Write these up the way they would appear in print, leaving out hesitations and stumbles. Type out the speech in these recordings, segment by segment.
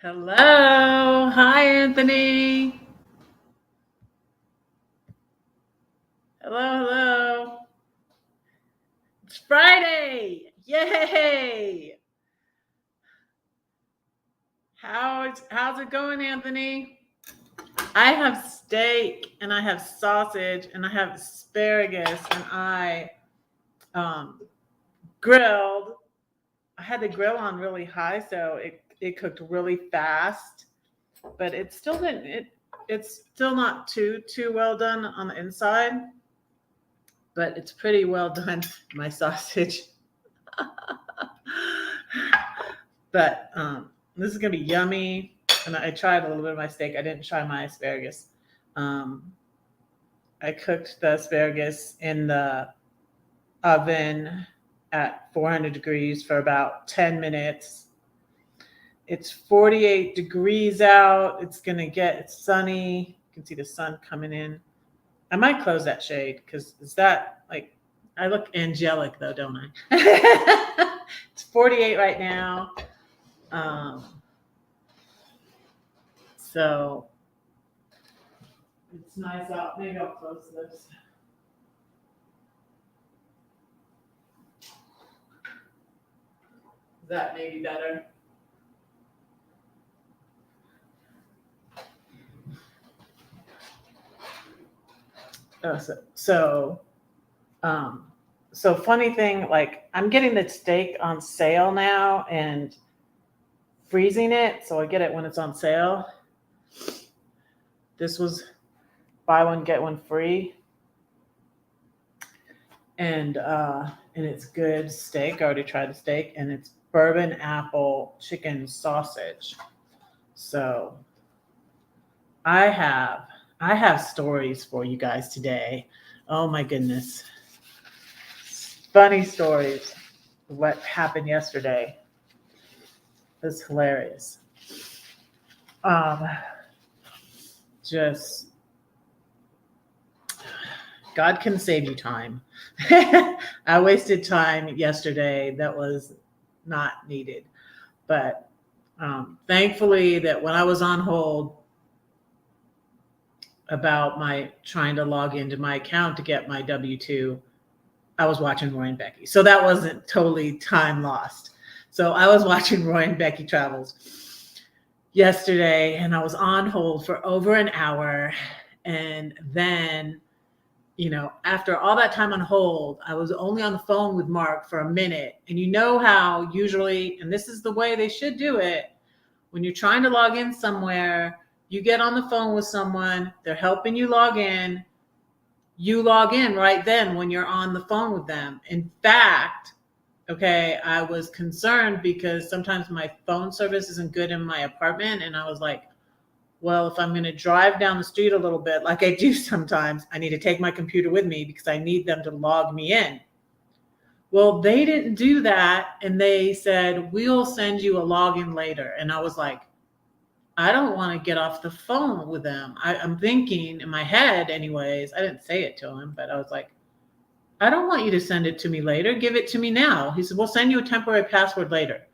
Hello. Hi, Anthony. Hello, hello. It's Friday. Yay. How's it going, Anthony? I have steak and I have sausage and I have asparagus and I um grilled. I had the grill on really high, so it cooked really fast, but it still didn't it's still not too well done on the inside, but it's pretty well done, my sausage. But this is gonna be yummy. And I tried a little bit of my steak. I didn't try my asparagus. Um, I cooked the asparagus in the oven at 400 degrees for about 10 minutes. It's 48 degrees out. It's sunny. You can see the sun coming in. I might close that shade because is that like, I look angelic though, don't I? It's 48 right now. Um, so it's nice out. Maybe I'll close this. Is that maybe better? Oh, um, so funny thing, like I'm getting the steak on sale now and freezing it, so I get it when it's on sale. This was buy one get one free, and it's good steak. I already tried the steak, and it's bourbon apple chicken sausage. So I have I have stories for you guys today. Oh my goodness. Funny stories. What happened yesterday was hilarious. Um just God can save you time. I wasted time yesterday that was not needed. But thankfully that when I was on hold about my trying to log into my account to get my W-2, I was watching Roy and Becky. So that wasn't totally time lost. So I was watching Roy and Becky Travels yesterday and I was on hold for over an hour. And then, after all that time on hold, I was only on the phone with Mark for a minute. And you know how usually, and this is the way they should do it, when you're trying to log in somewhere, you get on the phone with someone, they're helping you log in, you log in right then when you're on the phone with them. In fact, okay, I was concerned because sometimes my phone service isn't good in my apartment. And I was like, well, if I'm going to drive down the street a little bit, like I do sometimes, I need to take my computer with me because I need them to log me in. Well, they didn't do that. And they said, we'll send you a login later. And I was like, I don't want to get off the phone with them. I'm thinking in my head, anyways, I didn't say it to him, but I was like, I don't want you to send it to me later. Give it to me now. He said, we'll send you a temporary password later.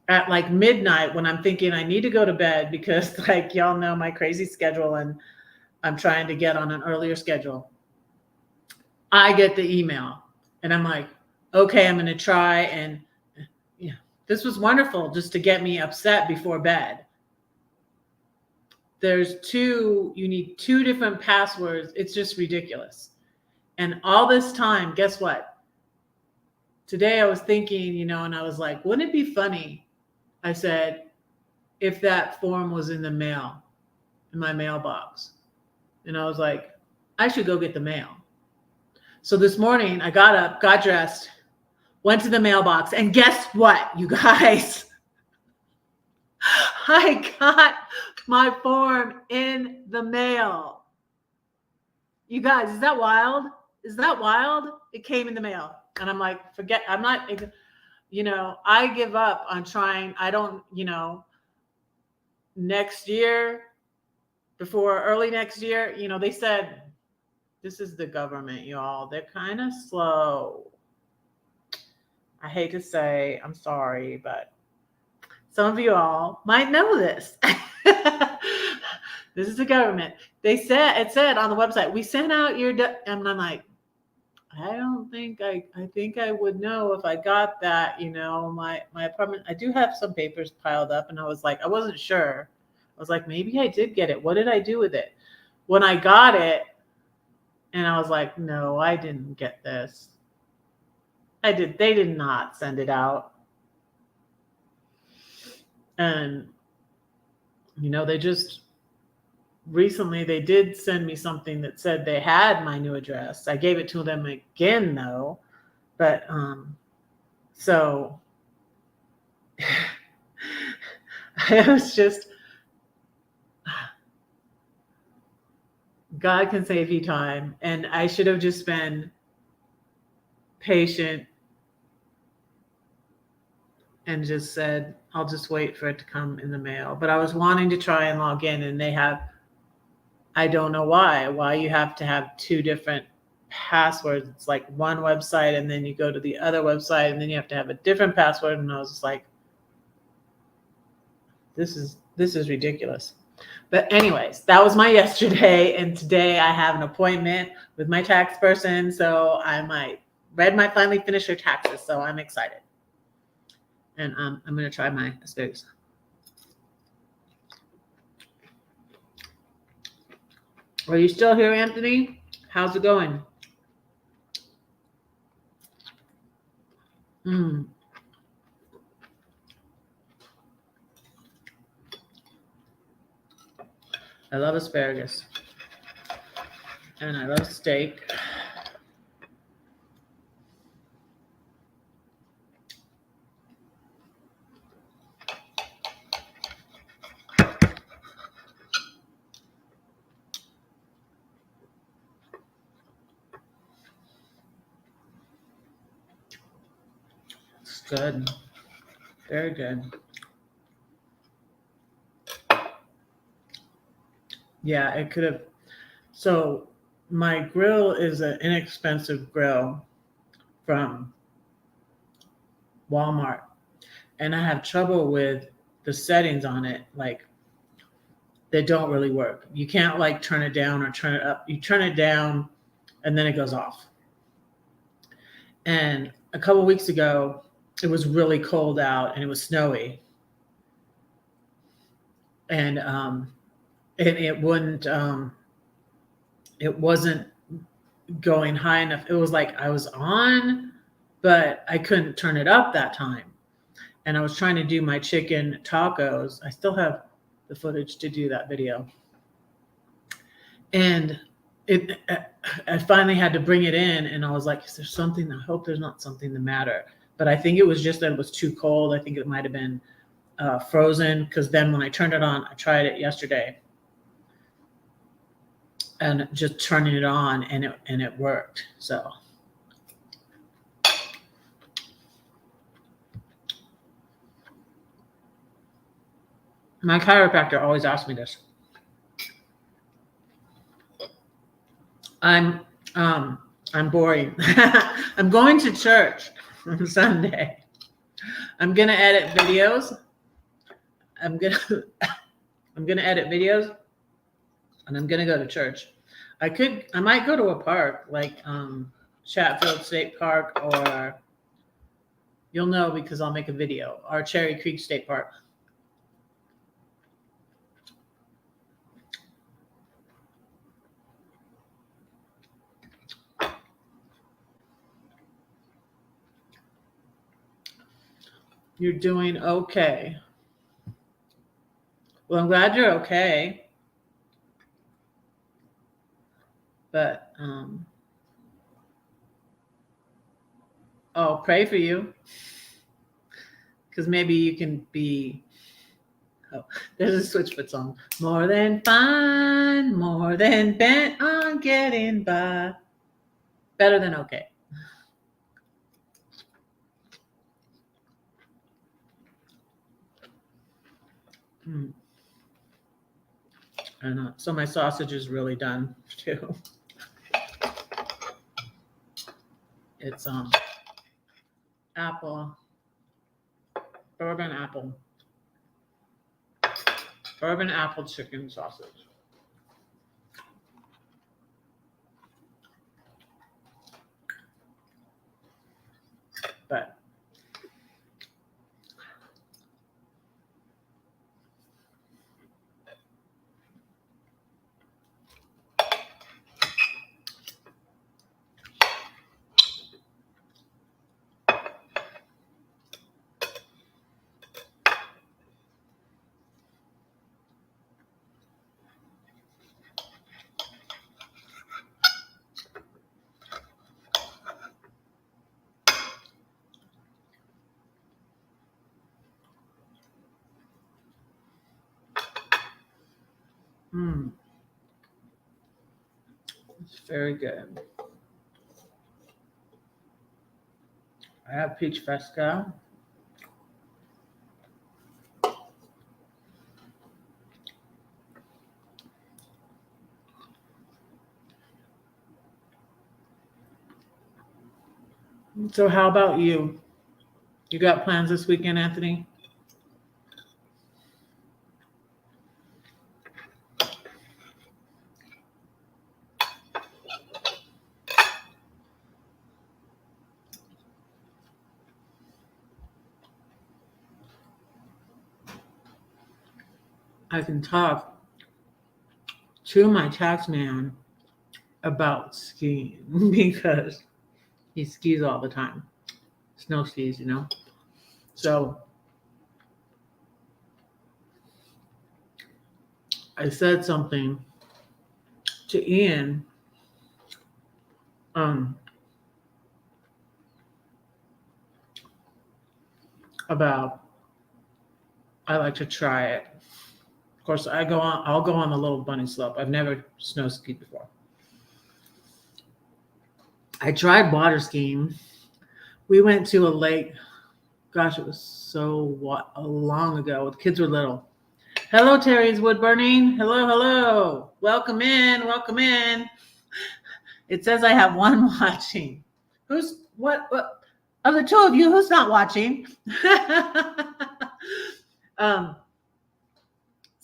At like midnight, when I'm thinking I need to go to bed because, like, y'all know my crazy schedule and I'm trying to get on an earlier schedule, I get the email and I'm like, okay, I'm going to try. And yeah, this was wonderful just to get me upset before bed. You need two different passwords. It's just ridiculous. And all this time, guess what? Today I was thinking, and I was like, wouldn't it be funny? I said, if that form was in the mail, in my mailbox. And I was like, I should go get the mail. So this morning I got up, got dressed, went to the mailbox, and guess what, you guys? I got my form in the mail. You guys, is that wild? Is that wild? It came in the mail. And I'm like, I'm not, I give up on trying. I don't, next year, before early next year, they said, this is the government, y'all. They're kind of slow. I hate to say, I'm sorry, but some of you all might know this. This is the government. It said on the website, we sent out your, and I'm like, I don't think I think I would know if I got that, my apartment. I do have some papers piled up, and I was like, I wasn't sure. I was like, maybe I did get it. What did I do with it? When I got it, and I was like, no, I didn't get this. They did not send it out. And, they just recently, they did send me something that said they had my new address. I gave it to them again, though. But, so it was just, God can save you time. And I should have just been patient and just said, I'll just wait for it to come in the mail. But I was wanting to try and log in, and they have, I don't know why you have to have two different passwords. It's like one website, and then you go to the other website, and then you have to have a different password. And I was just like, this is ridiculous. But anyways, that was my yesterday. And today I have an appointment with my tax person. So Red might finally finish her taxes. So I'm excited. And I'm going to try my asparagus. Are you still here, Anthony? How's it going? I love asparagus. And I love steak. It's good. Very good. Yeah, it could have. So my grill is an inexpensive grill from Walmart. And I have trouble with the settings on it. Like, they don't really work. You can't like turn it down or turn it up. You turn it down and then it goes off. And a couple of weeks ago, it was really cold out and it was snowy. And it wasn't going high enough. It was like I was on, but I couldn't turn it up that time. And I was trying to do my chicken tacos. I still have the footage to do that video. And I finally had to bring it in, and I was like, is there something? I hope there's not something the matter. But I think it was just that it was too cold. I think it might have been frozen, because then when I turned it on, I tried it yesterday, and just turning it on, and it worked. So my chiropractor always asks me this. I'm boring. I'm going to church on Sunday. I'm gonna edit videos. I'm gonna edit videos, and I'm gonna go to church. I might go to a park like Chatfield State Park, or you'll know because I'll make a video, or Cherry Creek State Park. You're doing okay. Well, I'm glad you're okay. But I'll pray for you, because maybe you can be. Oh, there's a Switchfoot song. More than fine, more than bent on getting by. Better than okay. And so my sausage is really done too. It's apple, bourbon apple. Bourbon apple chicken sausage. But it's very good. I have peach fresca. So how about you? You got plans this weekend, Anthony? I can talk to my tax man about skiing because he skis all the time. Snow skis, you know. So I said something to Ian about I like to try it. Of course, I'll go on the little bunny slope. I've never snow skied before. I tried water skiing. We went to a lake. Gosh, it was so long ago. The kids were little. Hello, Terry's wood burning. Hello, hello. Welcome in. Welcome in. It says I have one watching. Who's what? Of the two of you, who's not watching?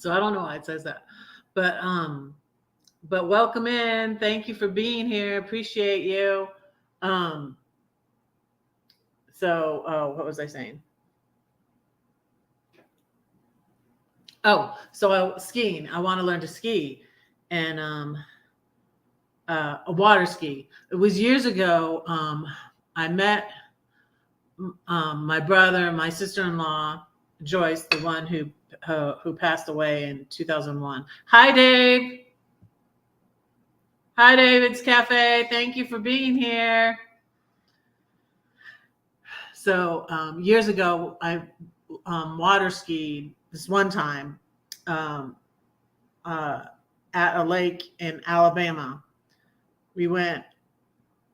So I don't know why it says that, but welcome in. Thank you for being here. Appreciate you. So what was I saying? Oh, so skiing. I want to learn to ski, and a water ski. It was years ago. I met my brother, my sister-in-law, Joyce, the one who passed away in 2001. Hi, Dave. Hi, David's Cafe. Thank you for being here. So years ago, I water skied this one time at a lake in Alabama. We went,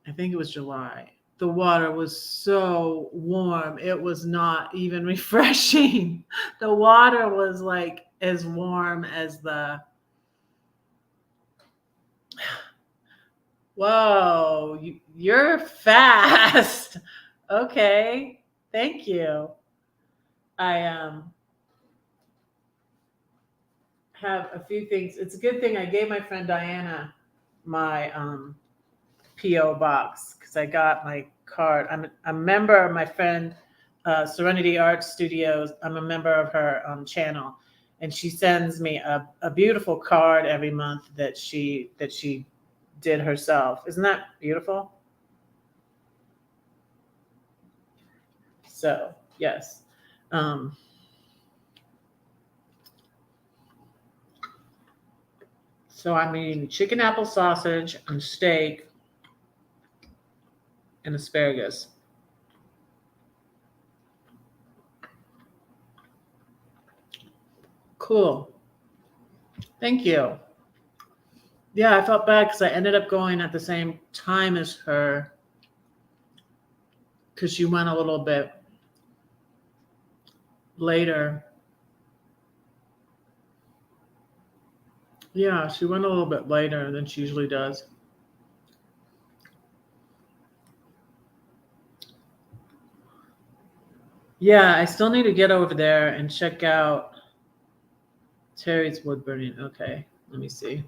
I think it was July. The water was so warm. It was not even refreshing. The water was like as warm as the... Whoa, you're fast. Okay, thank you. I have a few things. It's a good thing I gave my friend Diana my PO box because I got my card. I'm a member of my friend Serenity Art Studios. I'm a member of her channel, and she sends me a beautiful card every month that she did herself. Isn't that beautiful? So yes. So I'm eating chicken apple sausage and steak and asparagus. Cool. Thank you. Yeah, I felt bad because I ended up going at the same time as her because she went a little bit later. Yeah, she went a little bit later than she usually does. Yeah, I still need to get over there and check out Terry's wood burning. Okay, let me see.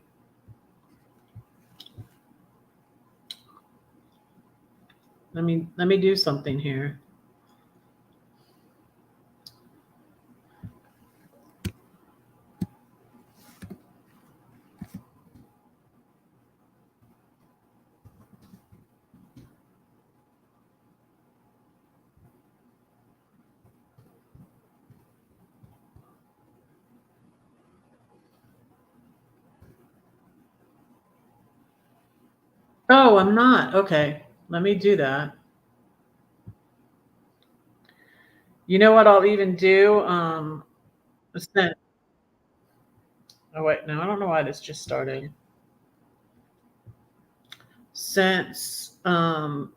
Let me do something here. Oh, I'm not. Okay, let me do that. You know what I'll even do? Since, oh wait, no, I don't know why this just started. Since I'm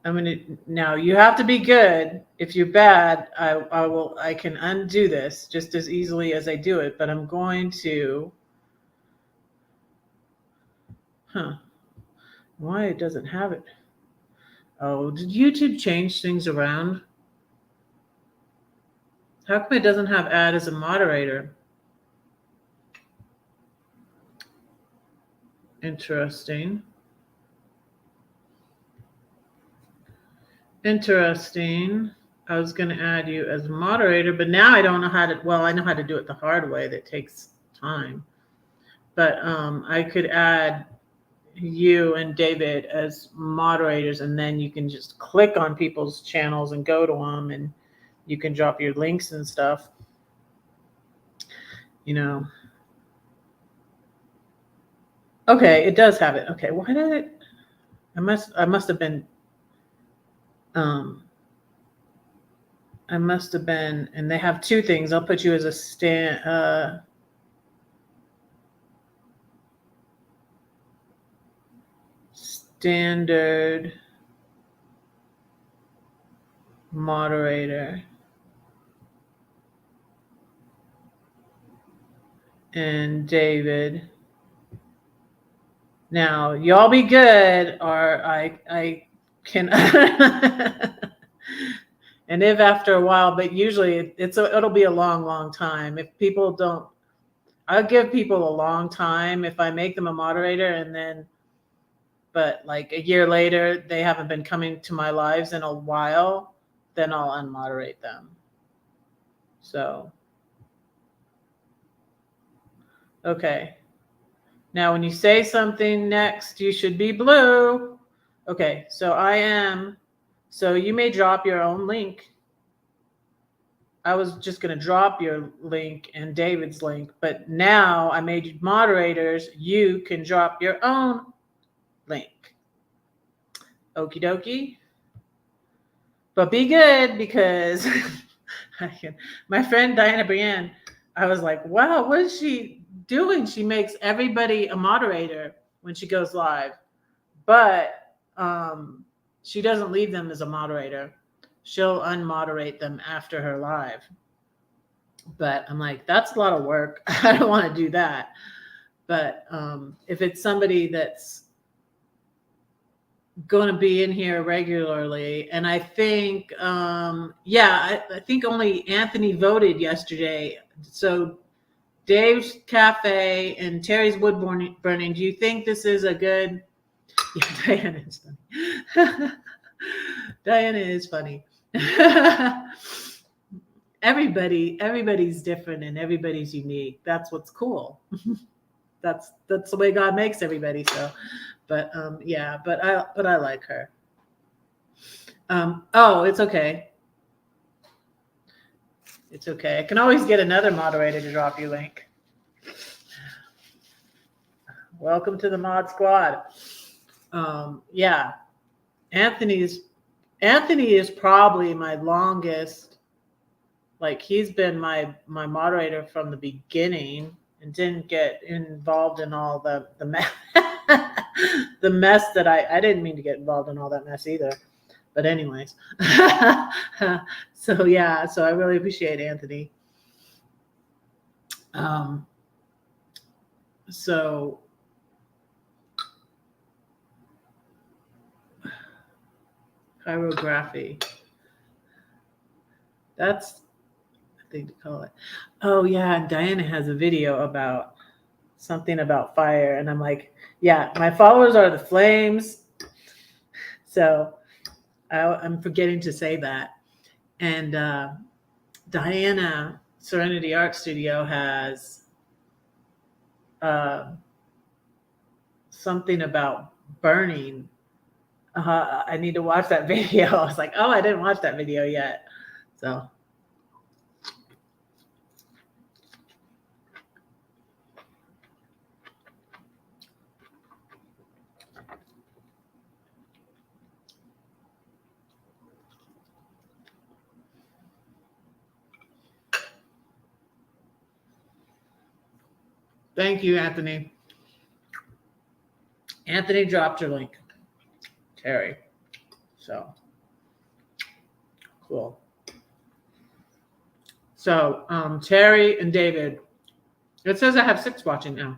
gonna now you have to be good. If you're bad, I can undo this just as easily as I do it, but I'm going to why it doesn't have it. Oh, did YouTube change things around? How come it doesn't have add as a moderator? Interesting. Interesting. I was going to add you as a moderator, but now I don't know how to. Well, I know how to do it the hard way. That takes time. But I could add you and David as moderators, and then you can just click on people's channels and go to them, and you can drop your links and stuff. You know. Okay, it does have it. Okay, why did it? I must have been. I must have been, and they have two things. I'll put you as a standard moderator and David. Now, y'all be good, or I can. And if after a while, but usually it'll be a long time. If people don't, I'll give people a long time if I make them a moderator, and then, but like a year later, they haven't been coming to my lives in a while, then I'll unmoderate them. So, okay. Now, when you say something next, you should be blue. Okay, so I am. So you may drop your own link. I was just going to drop your link and David's link, but now I made you moderators. You can drop your own link. Okie dokie. But be good, because my friend Diana Brienne, I was like, wow, what is she doing? She makes everybody a moderator when she goes live, but she doesn't leave them as a moderator. She'll unmoderate them after her live. But I'm like, that's a lot of work. I don't want to do that. But if it's somebody that's going to be in here regularly, and I think I think only Anthony voted yesterday. So Dave's Cafe and Terry's Wood Burning, do you think this is a good? Yeah, Diana is funny. Diana is funny. Everybody's different and everybody's unique. That's what's cool. That's the way God makes everybody. So, but but I like her. Oh, it's okay. It's okay. I can always get another moderator to drop your link. Welcome to the mod squad. Yeah, Anthony is probably my longest. Like, he's been my moderator from the beginning, and didn't get involved in all the mess, the mess that I didn't mean to get involved in all that mess either. But anyways, so yeah, so I really appreciate Anthony. So chirography. That's thing to call it. Oh yeah, and Diana has a video about something about fire, and I'm like, yeah, my followers are the flames. So I'm forgetting to say that. And Diana Serenity Art Studio has something about burning. I need to watch that video. I was like, oh, I didn't watch that video yet. So thank you, Anthony. Anthony dropped your link, Terry. So cool. So Terry and David, it says I have 6 watching now.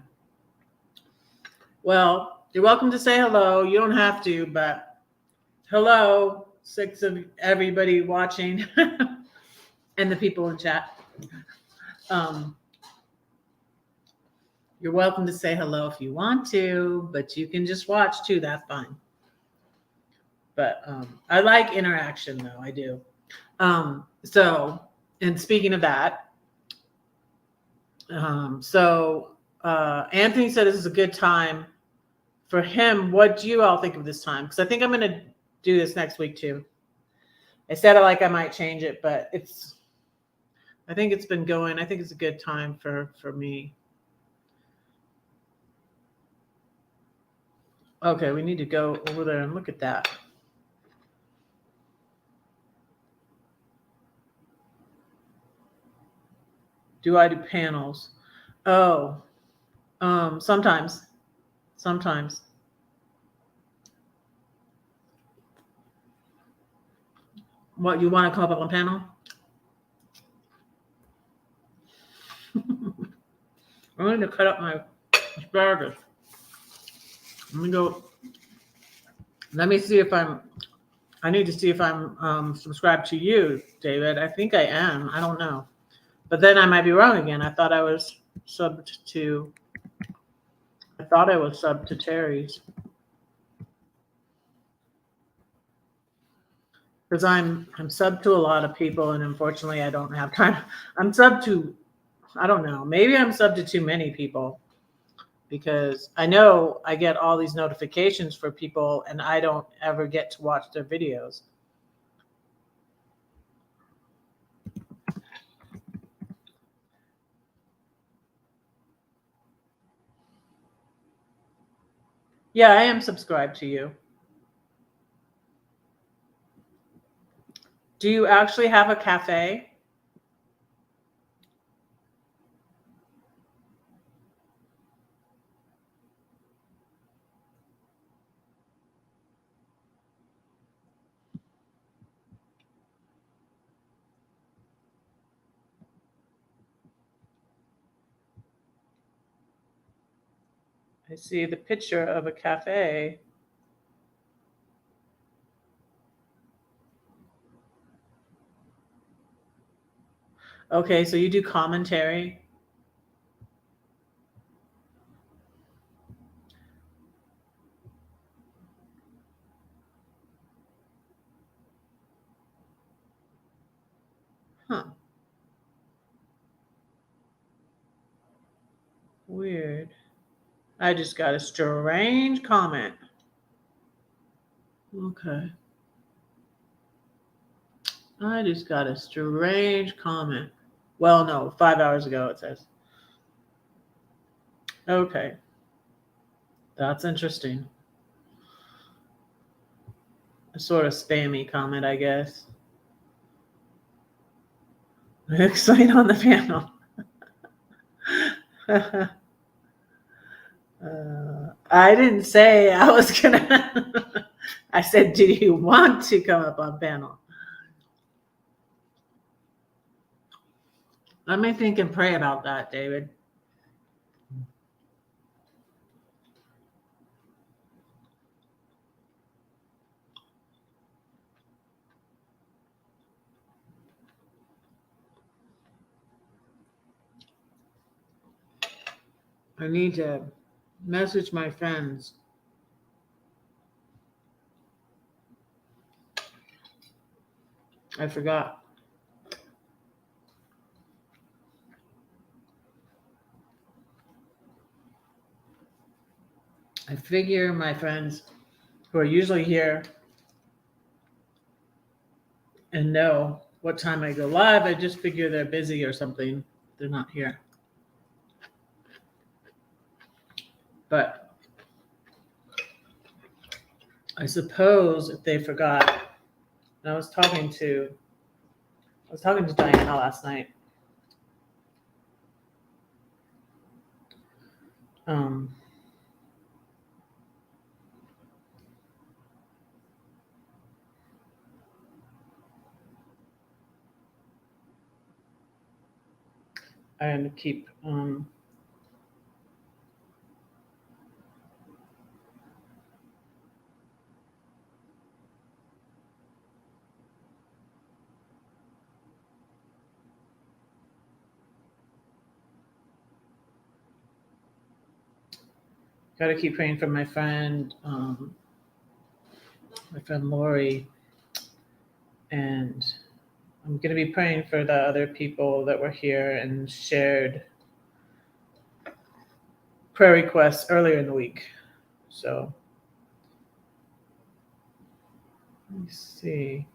Well, you're welcome to say hello. You don't have to, but hello, 6 of everybody watching and the people in chat. You're welcome to say hello if you want to, but you can just watch too. That's fine. But I like interaction, though. I do. So, and speaking of that, Anthony said this is a good time for him. What do you all think of this time? Because I think I'm going to do this next week too. I said I might change it, but I think it's been going. I think it's a good time for me. Okay, we need to go over there and look at that. Do I do panels? Oh, sometimes. What, you want to come up on panel? I'm going to cut up my asparagus. Let me go. Let me see if I need to see if I'm subscribed to you, David. I think I am. I don't know. But then I might be wrong again. I thought I was subbed to Terry's. Because I'm subbed to a lot of people, and unfortunately I don't have time. I'm subbed to, I don't know, maybe I'm subbed to too many people, because I know I get all these notifications for people and I don't ever get to watch their videos. Yeah, I am subscribed to you. Do you actually have a cafe? I see the picture of a cafe. Okay, so you do commentary. Huh. Weird. I just got a strange comment. Okay. I just got a strange comment. Well, no, 5 hours ago it says. Okay. That's interesting. A sort of spammy comment, I guess. Explain on the panel. I didn't say I was gonna. I said, do you want to come up on panel? Let me think and pray about that, David. I need to message my friends. I forgot. I figure my friends who are usually here and know what time I go live, I just figure they're busy or something. They're not here. But I suppose if they forgot, and I was talking to Diana last night. And keep got to keep praying for my friend Lori, and I'm going to be praying for the other people that were here and shared prayer requests earlier in the week. So let me see.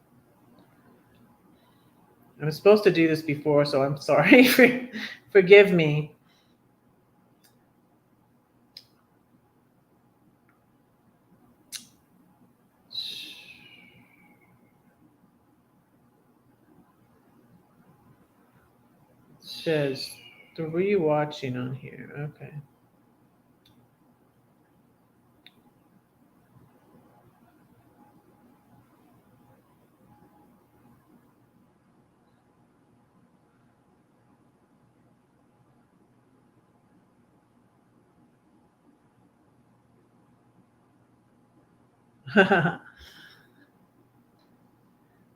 I was supposed to do this before, so I'm sorry. Forgive me. It says 3 watching on here. Okay.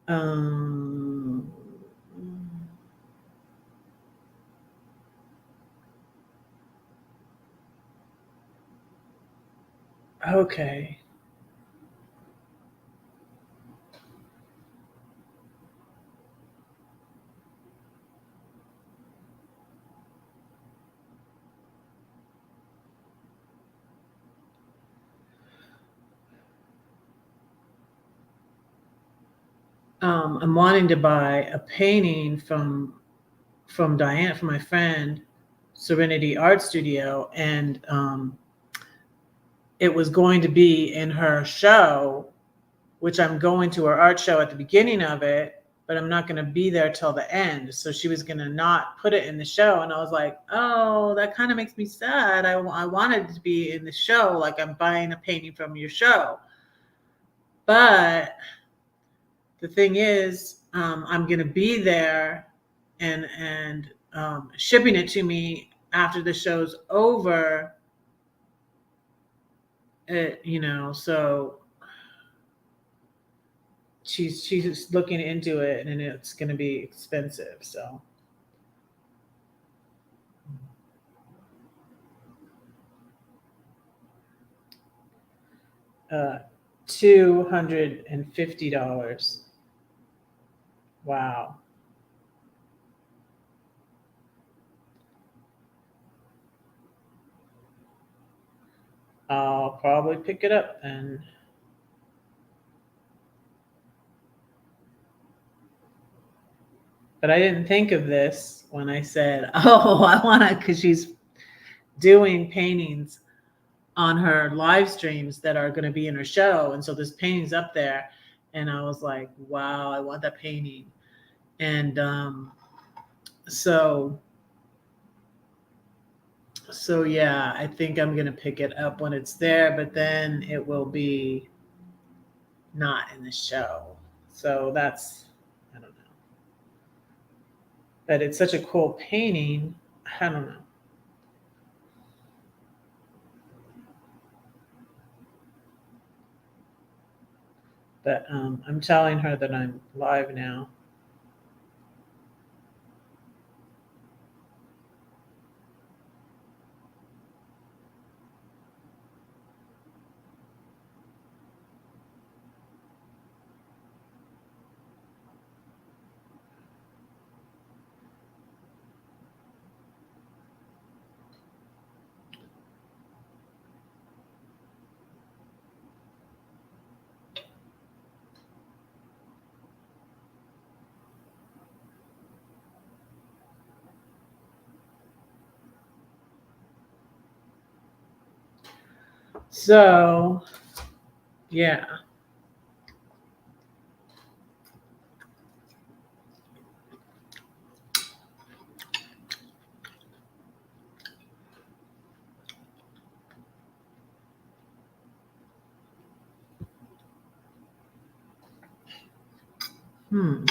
um, okay. I'm wanting to buy a painting from Diane, from my friend Serenity Art Studio, and it was going to be in her show, which I'm going to her art show at the beginning of it, but I'm not going to be there till the end. So she was going to not put it in the show, and I was like, oh, that kind of makes me sad. I wanted to be in the show, like I'm buying a painting from your show, but the thing is, I'm going to be there and shipping it to me after the show's over. So she's looking into it, and it's going to be expensive. So $250. Wow. I'll probably pick it up then. But I didn't think of this when I said, oh, I want to, because she's doing paintings on her live streams that are going to be in her show. And so this painting's up there. And I was like, wow, I want that painting. And so yeah, I think I'm going to pick it up when it's there, but then it will be not in the show. So that's, I don't know. But it's such a cool painting. I don't know. But I'm telling her that I'm live now. So, yeah. Hmm.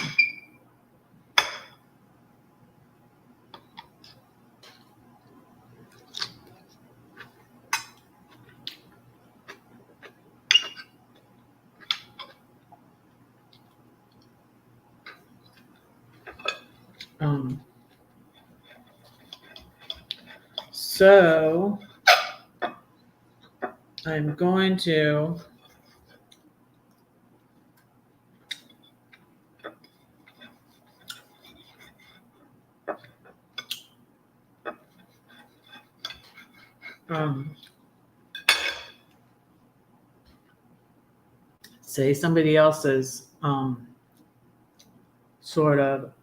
Um, so I'm going to um, say somebody else's sort of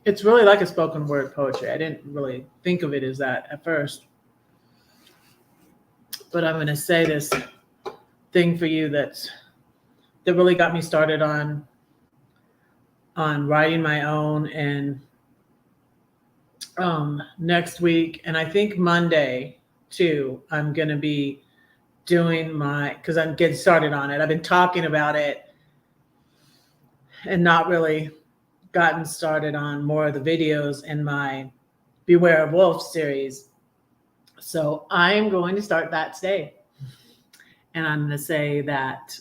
it's really like a spoken word poetry. I didn't really think of it as that at first, but I'm going to say this thing for you that really got me started on writing my own. And next week, and I think Monday too, I'm going to be doing my, because I'm getting started on it. I've been talking about it and not really gotten started on more of the videos in my Beware of Wolf series. So I am going to start that today. And I'm going to say that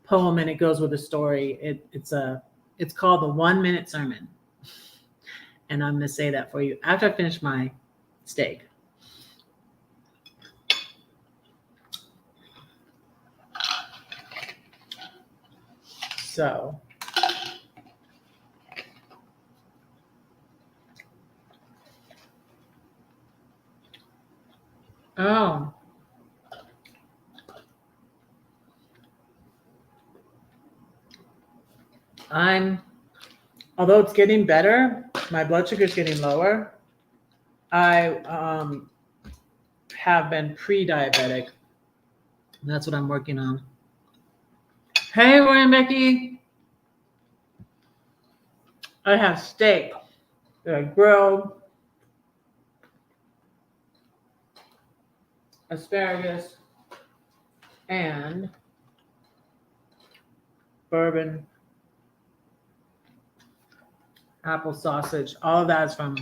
poem, and it goes with a story. It's called the 1 Minute Sermon. And I'm going to say that for you after I finish my steak. So, oh, although it's getting better, my blood sugar is getting lower. I have been pre-diabetic. That's what I'm working on. Hey, Roy and Becky. I have steak that I grilled, asparagus, and bourbon, apple sausage. All of that is from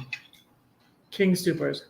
King Soopers.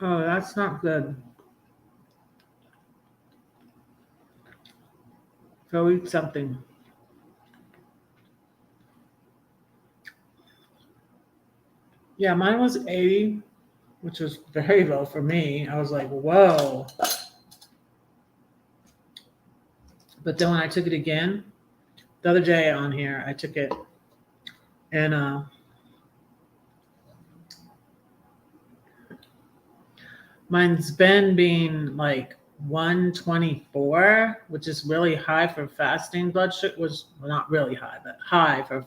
Oh, that's not good. Go eat something. Yeah, mine was 80, which was very low for me. I was like, whoa. But then when I took it again, the other day on here, I took it and mine's been being like 124, which is really high for fasting blood sugar. Was well, not really high, but high for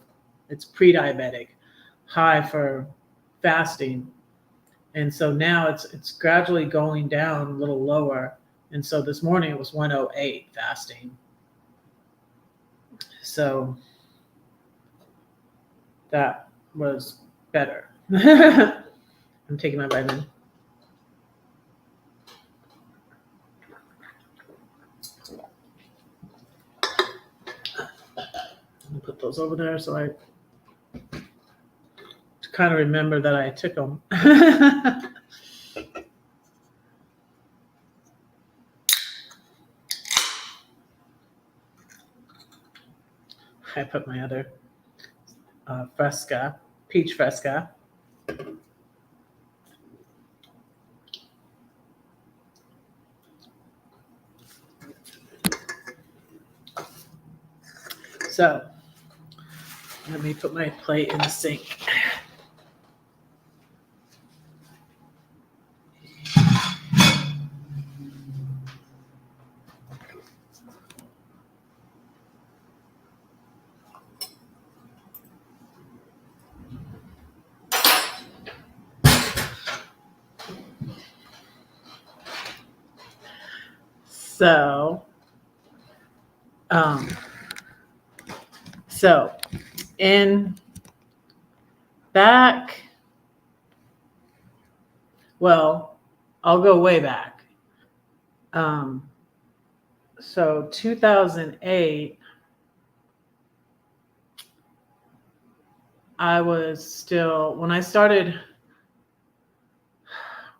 it's pre-diabetic, high for fasting. And so now it's gradually going down a little lower. And so this morning it was 108 fasting. So that was better. I'm taking my vitamin. I'll put those over there so I kind of remember that I took them. I put my other Fresca, peach Fresca. So let me put my plate in the sink. So, um, so in back, well, I'll go way back. So 2008, I was still, when I started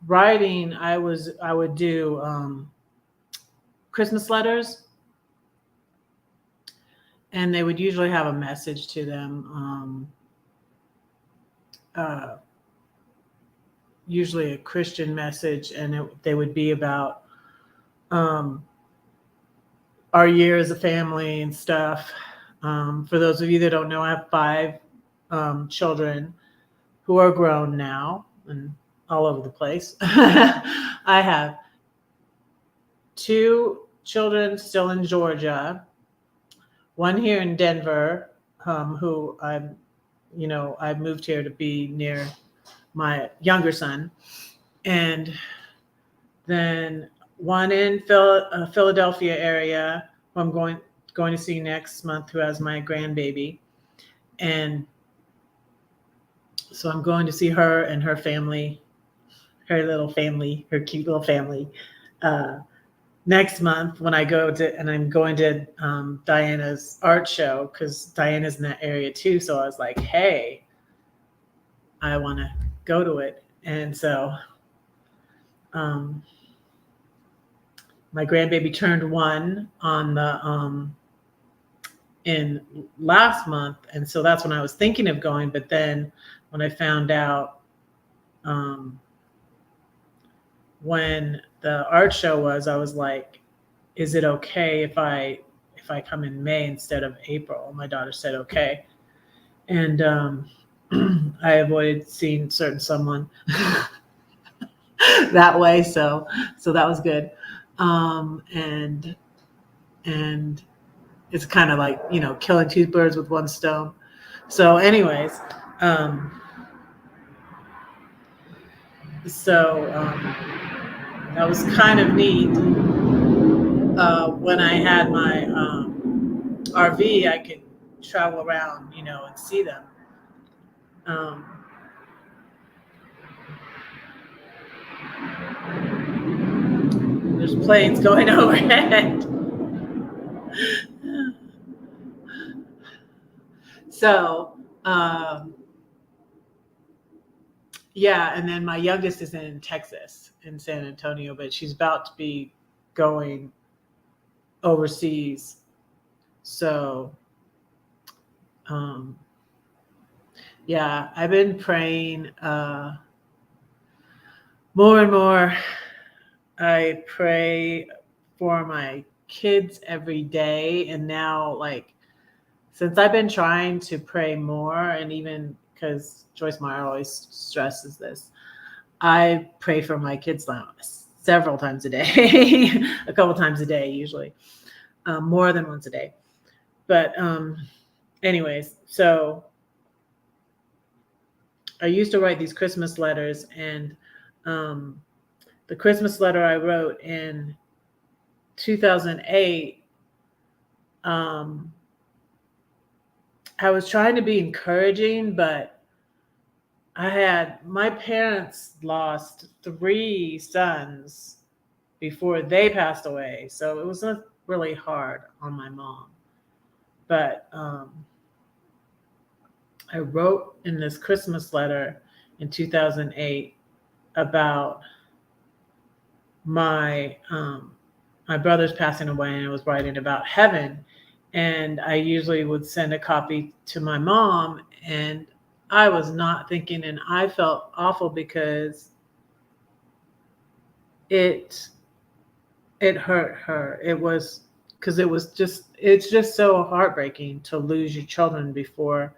writing, I would do Christmas letters, and they would usually have a message to them. Usually a Christian message, and they would be about our year as a family and stuff. For those of you that don't know, I have 5 children who are grown now and all over the place. I have 2 children still in Georgia, one here in Denver, who I've moved here to be near my younger son, and then one in Philadelphia area who I'm going to see next month, who has my grandbaby, and so I'm going to see her and her family, her cute little family, next month when I go to, and I'm going to Diana's art show because Diana's in that area too. So I was like, hey, I want to go to it. And so my grandbaby turned 1 on the in last month, and so that's when I was thinking of going. But then when I found out when the art show was, I was like, is it okay if I come in May instead of April? My daughter said okay, and I avoided seeing someone that way, so that was good. And it's kind of like, killing 2 birds with 1 stone. So anyways, that was kind of neat. When I had my RV, I could travel around, and see them. There's planes going overhead. So, yeah, and then my youngest is in Texas, in San Antonio, but she's about to be going overseas. So, yeah, I've been praying more and more. I pray for my kids every day, and now, like, since I've been trying to pray more, and even because Joyce Meyer always stresses this, I pray for my kids now several times a day, a couple times a day, usually, more than once a day. But anyways, so I used to write these Christmas letters, and the Christmas letter I wrote in 2008, I was trying to be encouraging, but my parents lost 3 sons before they passed away. So it was really hard on my mom. But I wrote in this Christmas letter in 2008 about my brother's passing away, and I was writing about heaven. And I usually would send a copy to my mom, and I was not thinking, and I felt awful because it hurt her. It was because it's just so heartbreaking to lose your children before,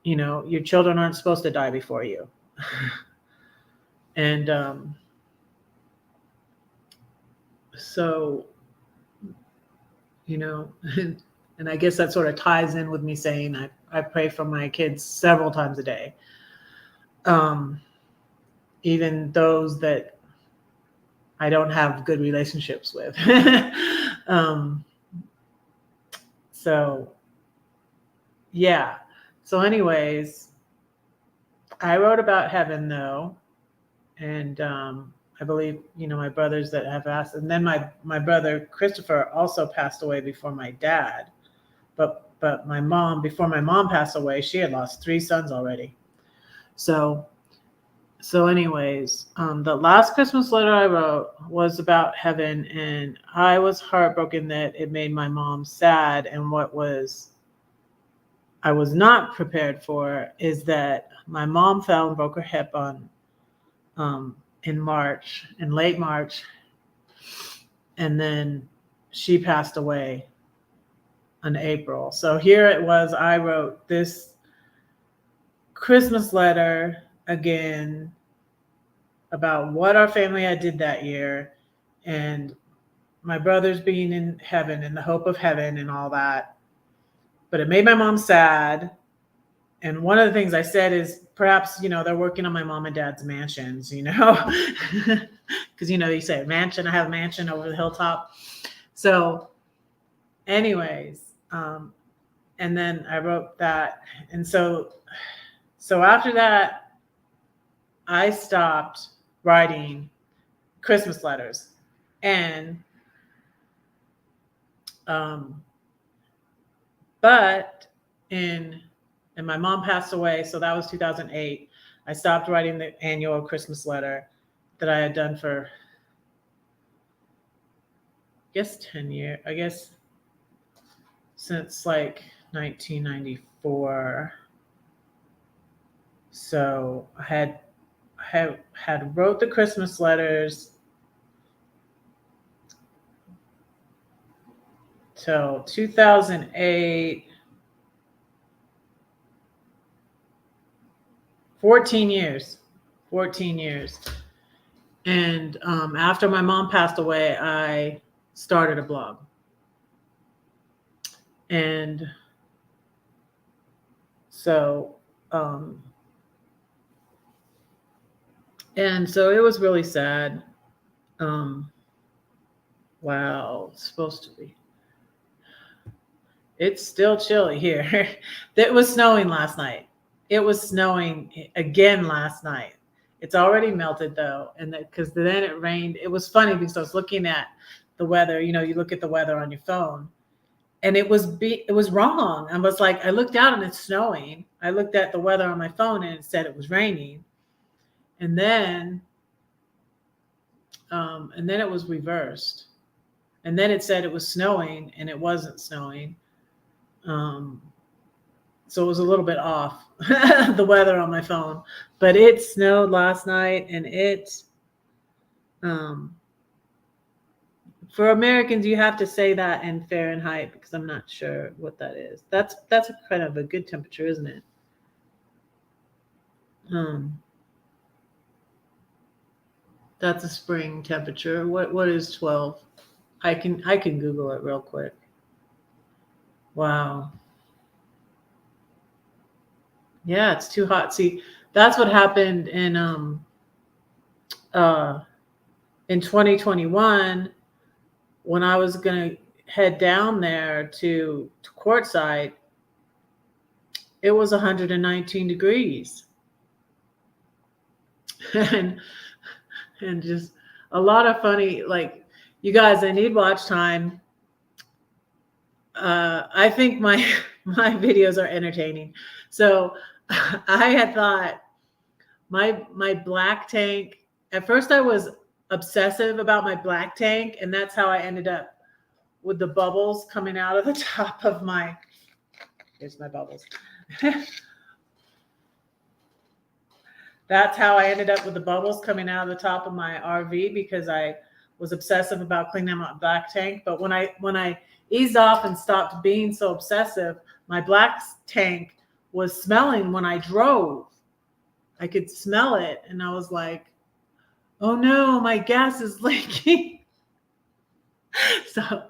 your children aren't supposed to die before you. And so, and I guess that sort of ties in with me saying I pray for my kids several times a day. Even those that I don't have good relationships with. So, yeah. So anyways, I wrote about heaven though. And I believe, my brothers that have asked, and then my brother Christopher also passed away before my dad. But my mom, before my mom passed away, she had lost 3 sons already. So anyways, the last Christmas letter I wrote was about heaven, and I was heartbroken that it made my mom sad. And I was not prepared for is that my mom fell and broke her hip in late March, and then she passed away in April. So here it was, I wrote this Christmas letter again about what our family had did that year, and my brothers being in heaven and the hope of heaven and all that. But it made my mom sad. And one of the things I said is perhaps, they're working on my mom and dad's mansions, because, you say mansion, I have a mansion over the hilltop. So anyways, and then I wrote that. And so after that, I stopped writing Christmas letters. And, and my mom passed away. So that was 2008. I stopped writing the annual Christmas letter that I had done for, 10 years, since like 1994. So I had wrote the Christmas letters till 2008. 14 years. And after my mom passed away, I started a blog. And so it was really sad. Wow, it's supposed to be. It's still chilly here. It was snowing last night. It was snowing again last night. It's already melted though, and because then it rained. It was funny because I was looking at the weather. You look at the weather on your phone, and it was wrong. I was like, I looked out and it's snowing. I looked at the weather on my phone and it said it was raining, and then it was reversed, and then it said it was snowing and it wasn't snowing. So it was a little bit off, the weather on my phone, but it snowed last night, and for Americans, you have to say that in Fahrenheit because I'm not sure what that is. That's a kind of a good temperature, isn't it? That's a spring temperature. What is 12? I can Google it real quick. Wow. Yeah, it's too hot. See, that's what happened in 2021 when I was gonna head down there to Quartzsite. It was 119 degrees, and just a lot of funny. Like, you guys, I need watch time. I think my videos are entertaining. So I had thought my black tank, at first I was obsessive about my black tank, and that's how I ended up with the bubbles coming out of the top of my, here's my bubbles. That's how I ended up with the bubbles coming out of the top of my RV, because I was obsessive about cleaning out my black tank. But when I eased off and stopped being so obsessive, my black tank was smelling when I drove. I could smell it, and I was like, oh no, my gas is leaking. So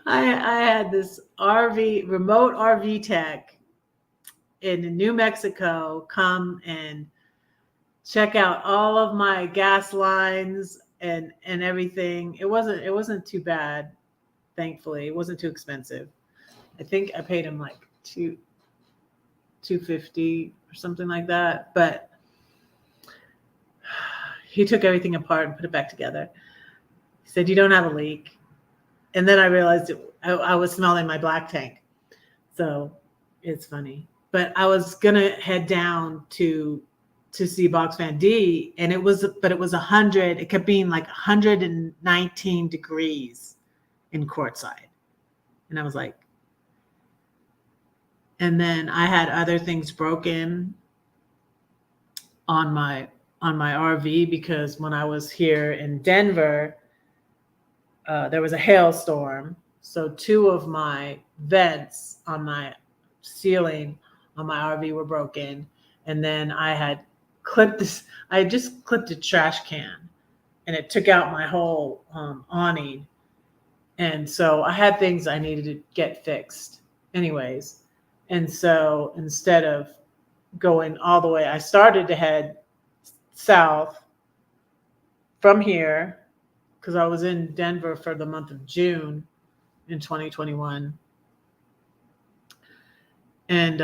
I had this remote RV tech in New Mexico come and check out all of my gas lines and everything. It wasn't too bad, thankfully. It wasn't too expensive. I think I paid him like $250 or something like that. But he took everything apart and put it back together. He said, "You don't have a leak." And then I realized I was smelling my black tank. So it's funny. But I was gonna head down to see Box Fan D, and it was 100. It kept being like 119 degrees in courtside, and I was like, and then I had other things broken on my RV because when I was here in Denver, there was a hailstorm. So 2 of my vents on my ceiling on my RV were broken. And then I just clipped a trash can, and it took out my whole awning. And so I had things I needed to get fixed anyways. And so instead of going all the way, I started to head south from here because I was in Denver for the month of June in 2021. And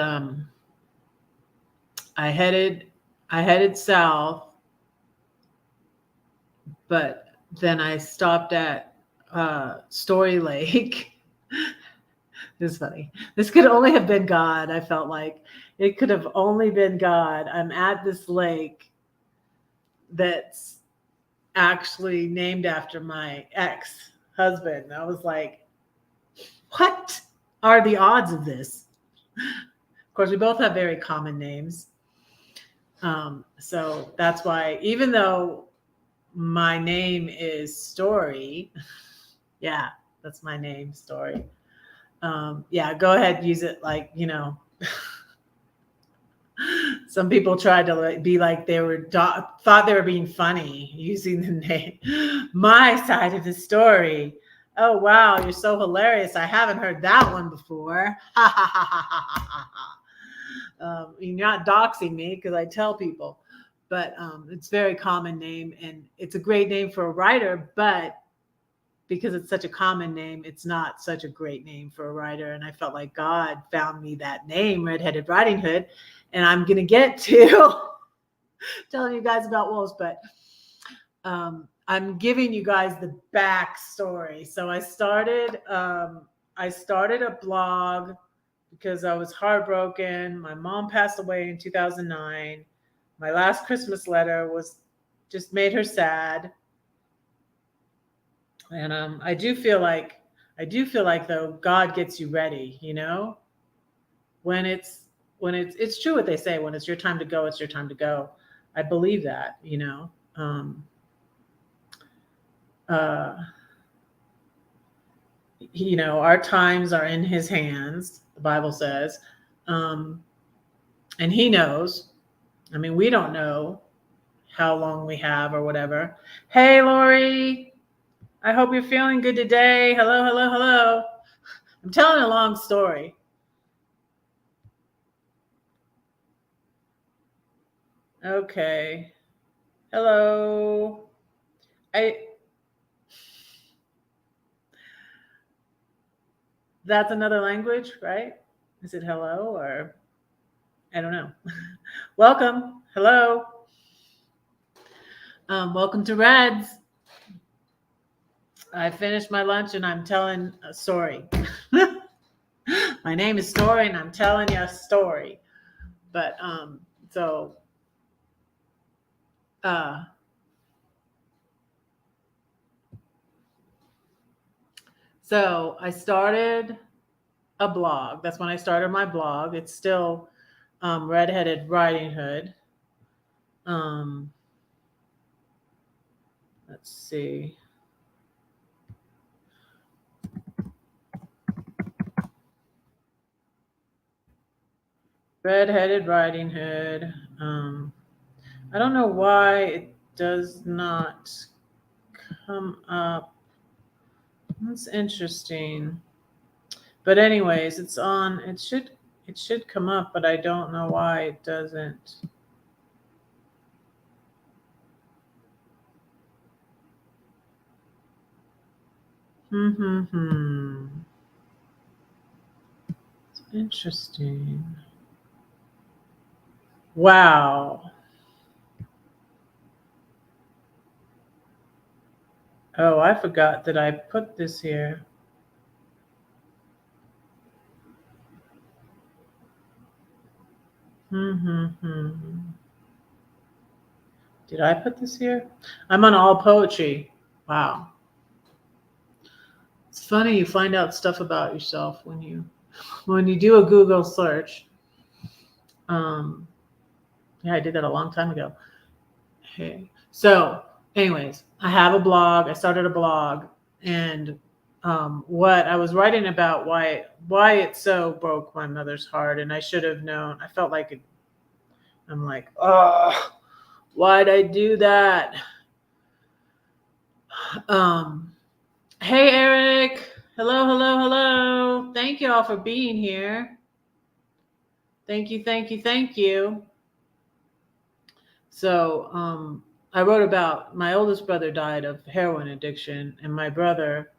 I headed south, but then I stopped at Story Lake. This is funny. This could only have been God. I felt like it could have only been God. I'm at this lake that's actually named after my ex-husband. I was like, what are the odds of this? Of course, we both have very common names. So that's why, even though my name is Story, yeah, that's my name, Story. Yeah, go ahead and use it like, some people tried to be like thought they were being funny using the name, my side of the story. Oh, wow, you're so hilarious. I haven't heard that one before. You're not doxing me because I tell people, but it's a very common name, and it's a great name for a writer, but because it's such a common name, it's not such a great name for a writer. And I felt like God found me that name, Redheaded Riding Hood. And I'm going to get to telling you guys about wolves, but I'm giving you guys the backstory. So I started a blog because I was heartbroken. My mom passed away in 2009. My last Christmas letter just made her sad. And I do feel like though God gets you ready, when it's true what they say, when it's your time to go, it's your time to go. I believe that, our times are in his hands, the Bible says. And he knows. I mean, we don't know how long we have or whatever. Hey, Lori. I hope you're feeling good today. Hello, hello, hello. I'm telling a long story. Okay. Hello. That's another language, right? Is it hello or I don't know. Welcome. Hello. Welcome to Reds. I finished my lunch and I'm telling a story. My name is Story and I'm telling you a story. But so I started a blog. That's when I started my blog. It's still Redheaded Riding Hood. Let's see. Red-Headed Riding Hood. I don't know why it does not come up. That's interesting. But anyways, it's on. It should come up, but I don't know why it doesn't. It's interesting. Wow. Oh, I forgot that I put this here. Did I put this here? I'm on All Poetry. Wow. It's funny you find out stuff about yourself when you do a Google search. Yeah, I did that a long time ago. Okay. So, anyways, I have a blog. I started a blog, and what I was writing about why it so broke my mother's heart, and I should have known. I felt like it, I'm like, oh, why'd I do that? Hey, Eric. Hello, hello, hello. Thank you all for being here. Thank you, thank you, thank you. So, I wrote about my oldest brother died of heroin addiction, and my brother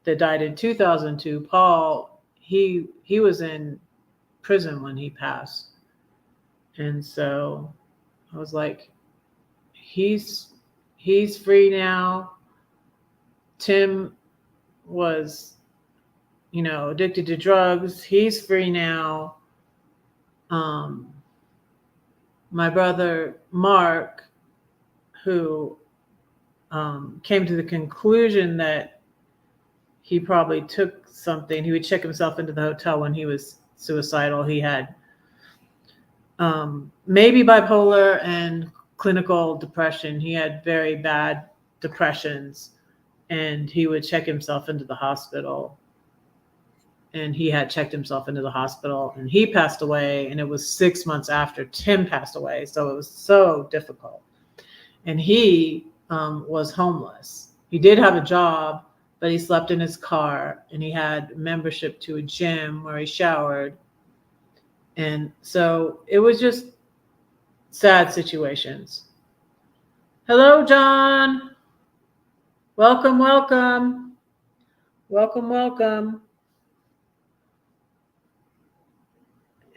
that died in 2002, Paul, he was in prison when he passed. And so I was like, he's free now. Tim was, addicted to drugs. He's free now. My brother Mark, who came to the conclusion that he probably took something. He would check himself into the hotel when he was suicidal. He had maybe bipolar and clinical depression. He had very bad depressions, and he would check himself into the hospital. And he had checked himself into the hospital, and he passed away. And it was 6 months after Tim passed away. So it was so difficult. And he was homeless. He did have a job, but he slept in his car, and he had membership to a gym where he showered. And so it was just sad situations. Hello, John. Welcome, welcome. Welcome, welcome.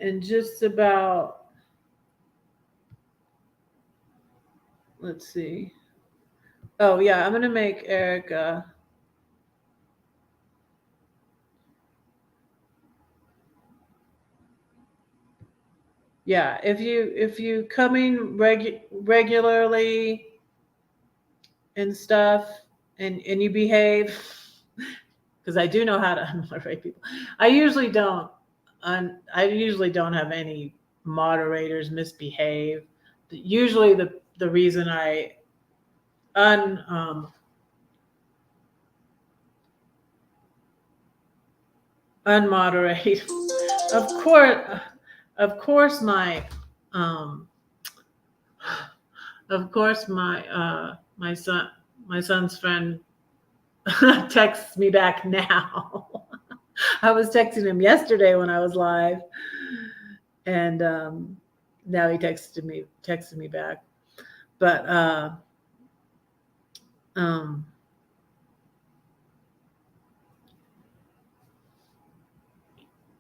And just about, let's see. Oh, yeah, I'm going to make Eric yeah, if you coming regularly and stuff, and you behave, because I do know how to unmoderate people. I usually don't have any moderators misbehave. Usually the reason I unmoderate, of course my my son's friend texts me back now. I was texting him yesterday when I was live, and now he texted me back. But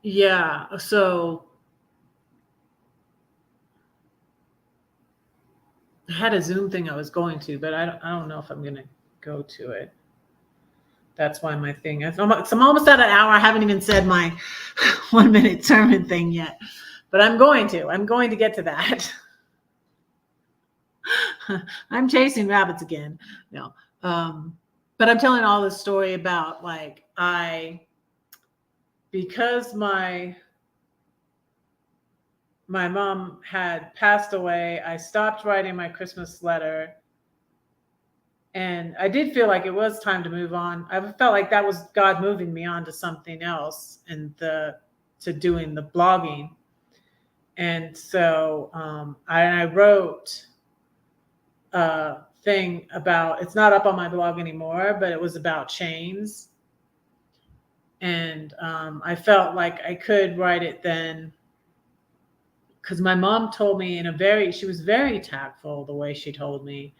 yeah, so I had a Zoom thing I was going to, but I don't know if I'm going to go to it. That's why my thing is, I'm almost at an hour. I haven't even said my 1 minute sermon thing yet, but I'm going to get to that. I'm chasing rabbits again. No. But I'm telling all this story about, like, because my mom had passed away, I stopped writing my Christmas letter. And I did feel like it was time to move on. I felt like that was God moving me on to something else and to doing the blogging. And so I wrote a thing about, it's not up on my blog anymore, but it was about chains. And I felt like I could write it then, because my mom told me she was very tactful the way she told me.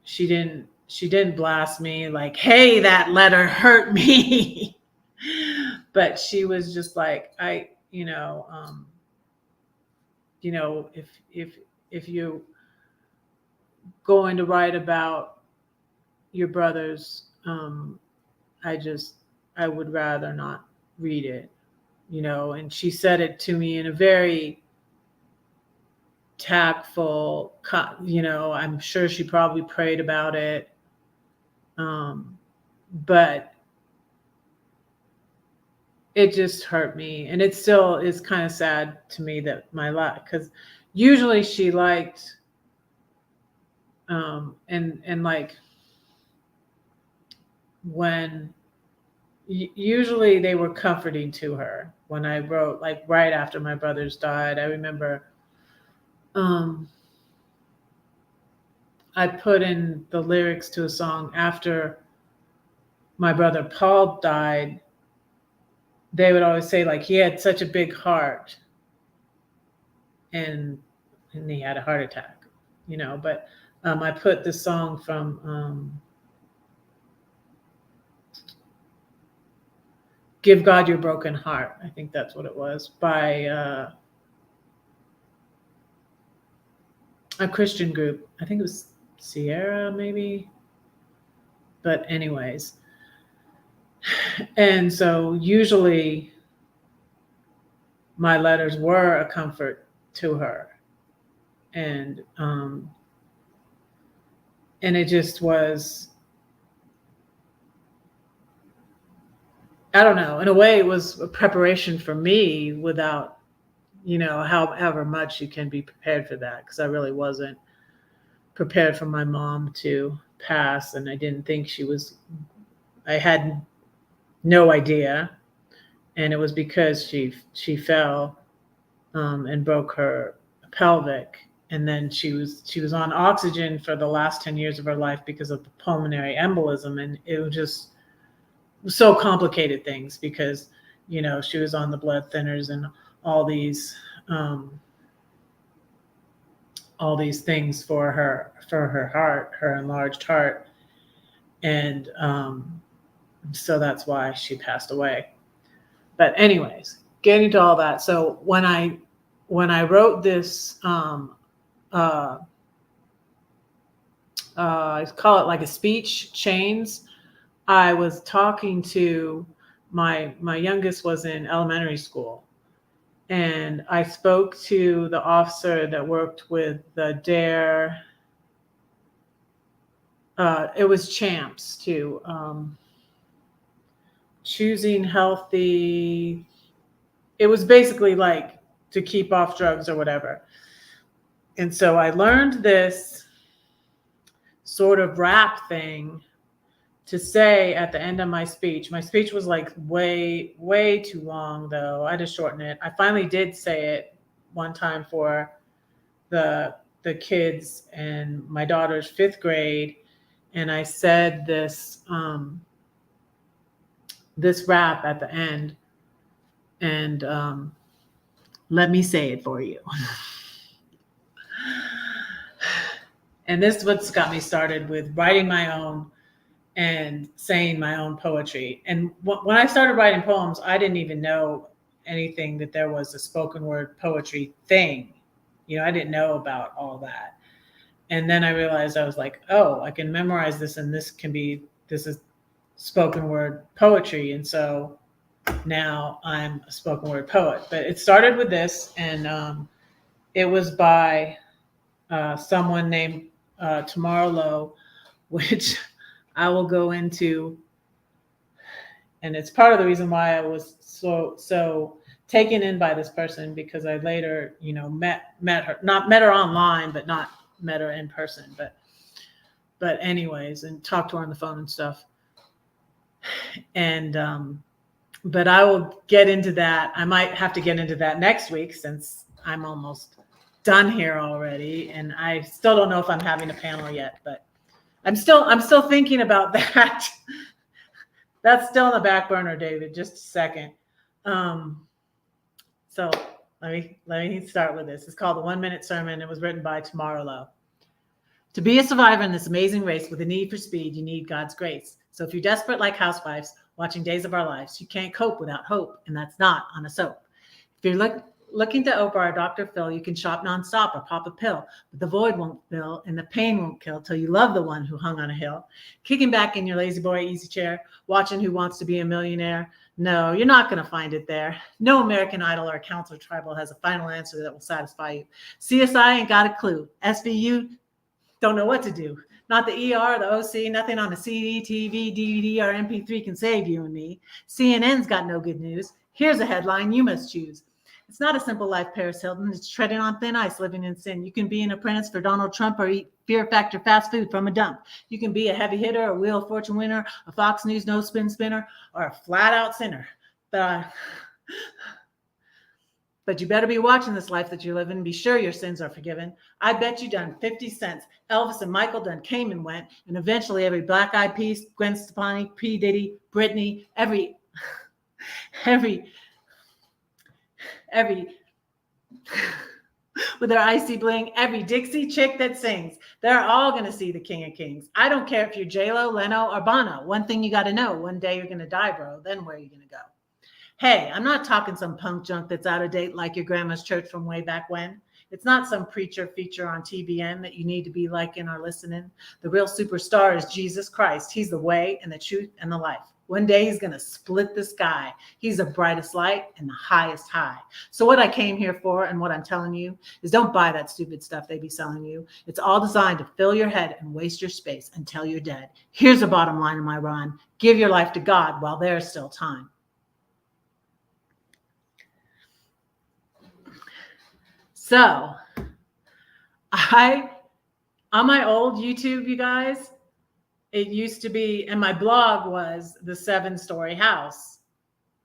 She didn't blast me like, hey, that letter hurt me. But she was just like, if you going to write about your brothers, I would rather not read it, and she said it to me in a very tactful, I'm sure she probably prayed about it. But it just hurt me. And it still is kind of sad to me that my life, because usually she liked, and like when usually they were comforting to her when I wrote, like right after my brothers died. I remember I put in the lyrics to a song after my brother Paul died. They would always say, like, he had such a big heart and he had a heart attack, but I put the song from Give God Your Broken Heart. I think that's what it was, by a Christian group. I think it was Sierra, maybe. But anyways. And so usually my letters were a comfort to her. And it just was, I don't know, in a way it was a preparation for me without, however much you can be prepared for that, because I really wasn't prepared for my mom to pass. And I didn't think I had no idea. And it was because she fell and broke her pelvic. And then she was on oxygen for the last 10 years of her life because of the pulmonary embolism. And it was just so complicated things because, she was on the blood thinners and all these things for her heart, her enlarged heart. And so that's why she passed away. But anyways, getting to all that. So when I wrote this, I call it like a speech, Chains. I was talking to my youngest was in elementary school, and I spoke to the officer that worked with the DARE. It was CHAMPS too. Choosing Healthy. It was basically like to keep off drugs or whatever. And so I learned this sort of rap thing to say at the end of my speech. My speech was like way, way too long, though. I had to shorten it. I finally did say it one time for the kids in my daughter's 5th grade. And I said this rap at the end. And let me say it for you. And this is what's got me started with writing my own and saying my own poetry. And when I started writing poems, I didn't even know anything that there was a spoken word poetry thing. I didn't know about all that. And then I realized, I was like, oh, I can memorize this, and this is spoken word poetry. And so now I'm a spoken word poet. But it started with this, and it was by someone named Tamara Lowe, which I will go into. And it's part of the reason why I was so taken in by this person, because I later, met her, not met her online, but not met her in person. But but anyways, and talk to her on the phone and stuff. And but I will get into that. I might have to get into that next week since I'm almost done here already, and I still don't know if I'm having a panel yet, but I'm still thinking about that. That's still in the back burner, David. Just a second. So let me start with this. It's called The 1 Minute Sermon. It was written by Tamara Lowe. To be a survivor in this amazing race with a need for speed, you need God's grace. So if you're desperate like housewives watching Days of Our Lives, you can't cope without hope, and that's not on a soap. If you're looking to Oprah or Dr. Phil, you can shop nonstop or pop a pill, but the void won't fill and the pain won't kill till you love the one who hung on a hill. Kicking back in your lazy boy easy chair, watching Who Wants to Be a Millionaire. No, you're not going to find it there. No American Idol or Counselor Tribal has a final answer that will satisfy you. CSI ain't got a clue. SVU don't know what to do. Not the ER, the OC, nothing on a CD, TV, DVD, or MP3 can save you and me. CNN's got no good news. Here's a headline you must choose. It's not a simple life, Paris Hilton. It's treading on thin ice, living in sin. You can be an apprentice for Donald Trump or eat Fear Factor fast food from a dump. You can be a heavy hitter, a Wheel of Fortune winner, a Fox News no spin spinner, or a flat out sinner. But you better be watching this life that you're living. Be sure your sins are forgiven. I bet you done 50 cents. Elvis and Michael done came and went. And eventually every Black Eyed Peas, Gwen Stefani, P. Diddy, Britney, every with their icy bling, every Dixie chick that sings, they're all going to see the King of Kings. I don't care if you're J-Lo, Leno, or Bono. One thing you got to know, one day you're going to die, bro. Then where are you going to go? Hey, I'm not talking some punk junk that's out of date like your grandma's church from way back when. It's not some preacher feature on TBN that you need to be liking or listening. The real superstar is Jesus Christ. He's the way and the truth and the life. One day he's going to split the sky. He's the brightest light and the highest high. So what I came here for and what I'm telling you is don't buy that stupid stuff they be selling you. It's all designed to fill your head and waste your space until you're dead. Here's the bottom line of my rhyme. Give your life to God while there's still time. So on my old YouTube, you guys, it used to be, and my blog was The 7-Story House,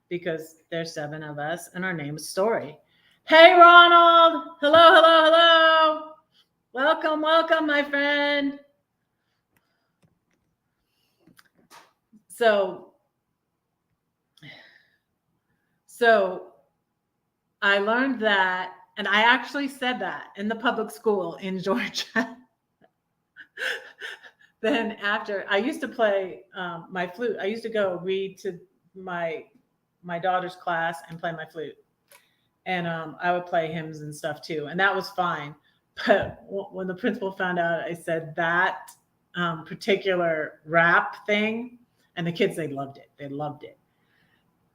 because there's 7 of us and our name is Story. Hey, Ronald. Hello. Welcome, my friend. So I learned that, and I actually said that in the public school in Georgia. Then after, I used to play my flute. I used to go read to my daughter's class and play my flute. And I would play hymns and stuff too. And that was fine. But when the principal found out I said that particular rap thing, and the kids, they loved it. They loved it.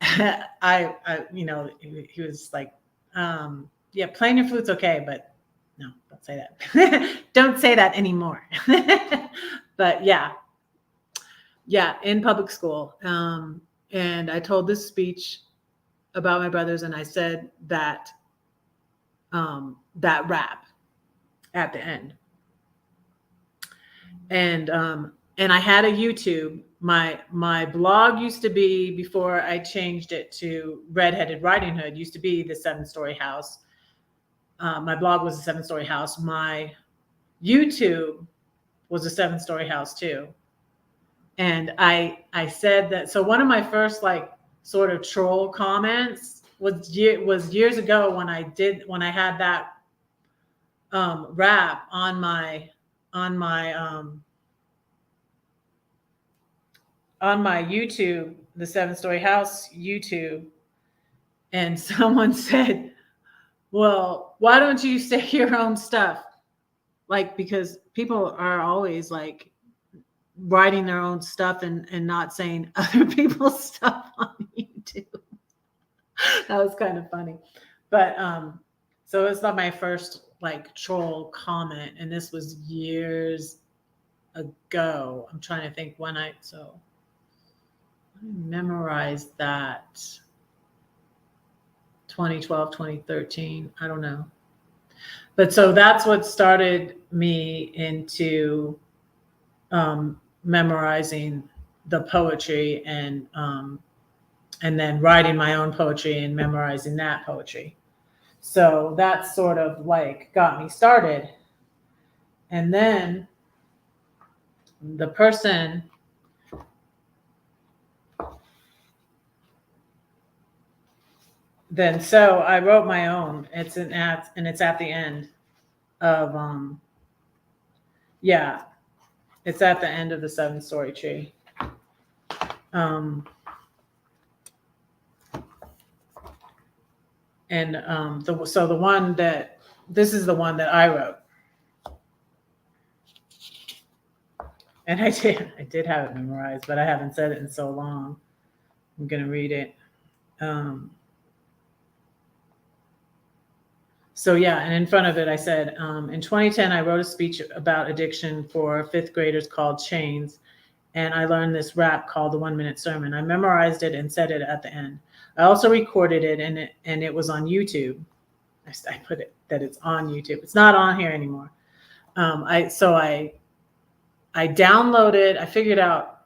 I he was like, yeah, playing your flute's okay, but no, don't say that. Don't say that anymore. But yeah, in public school. And I told this speech about my brothers, and I said that that rap at the end. And I had a YouTube. My blog used to be, before I changed it to Redheaded Riding Hood, used to be The 7-Story House. My blog was The 7-Story House. My YouTube was A 7-Story House too. And I said that, so one of my first like sort of troll comments was years ago when I had that rap on my YouTube, the 7-Story House YouTube. And someone said, well, why don't you say your own stuff? Like, because people are always like writing their own stuff and not saying other people's stuff on YouTube. That was kind of funny. But so it's not my first like troll comment, and this was years ago. I'm trying to think when I memorized that. 2012, 2013, I don't know. But so that's what started me into memorizing the poetry and then writing my own poetry and memorizing that poetry. So that sort of like got me started. And then the person so I wrote my own. It's at the end of it's at the end of the 7-story tree. The one that this is the one that I wrote. And I did have it memorized, but I haven't said it in so long. I'm going to read it. And in front of it, I said, in 2010, I wrote a speech about addiction for 5th graders called Chains. And I learned this rap called the 1-minute sermon. I memorized it and said it at the end. I also recorded it and it was on YouTube. I put it that it's on YouTube. It's not on here anymore. I downloaded, I figured out,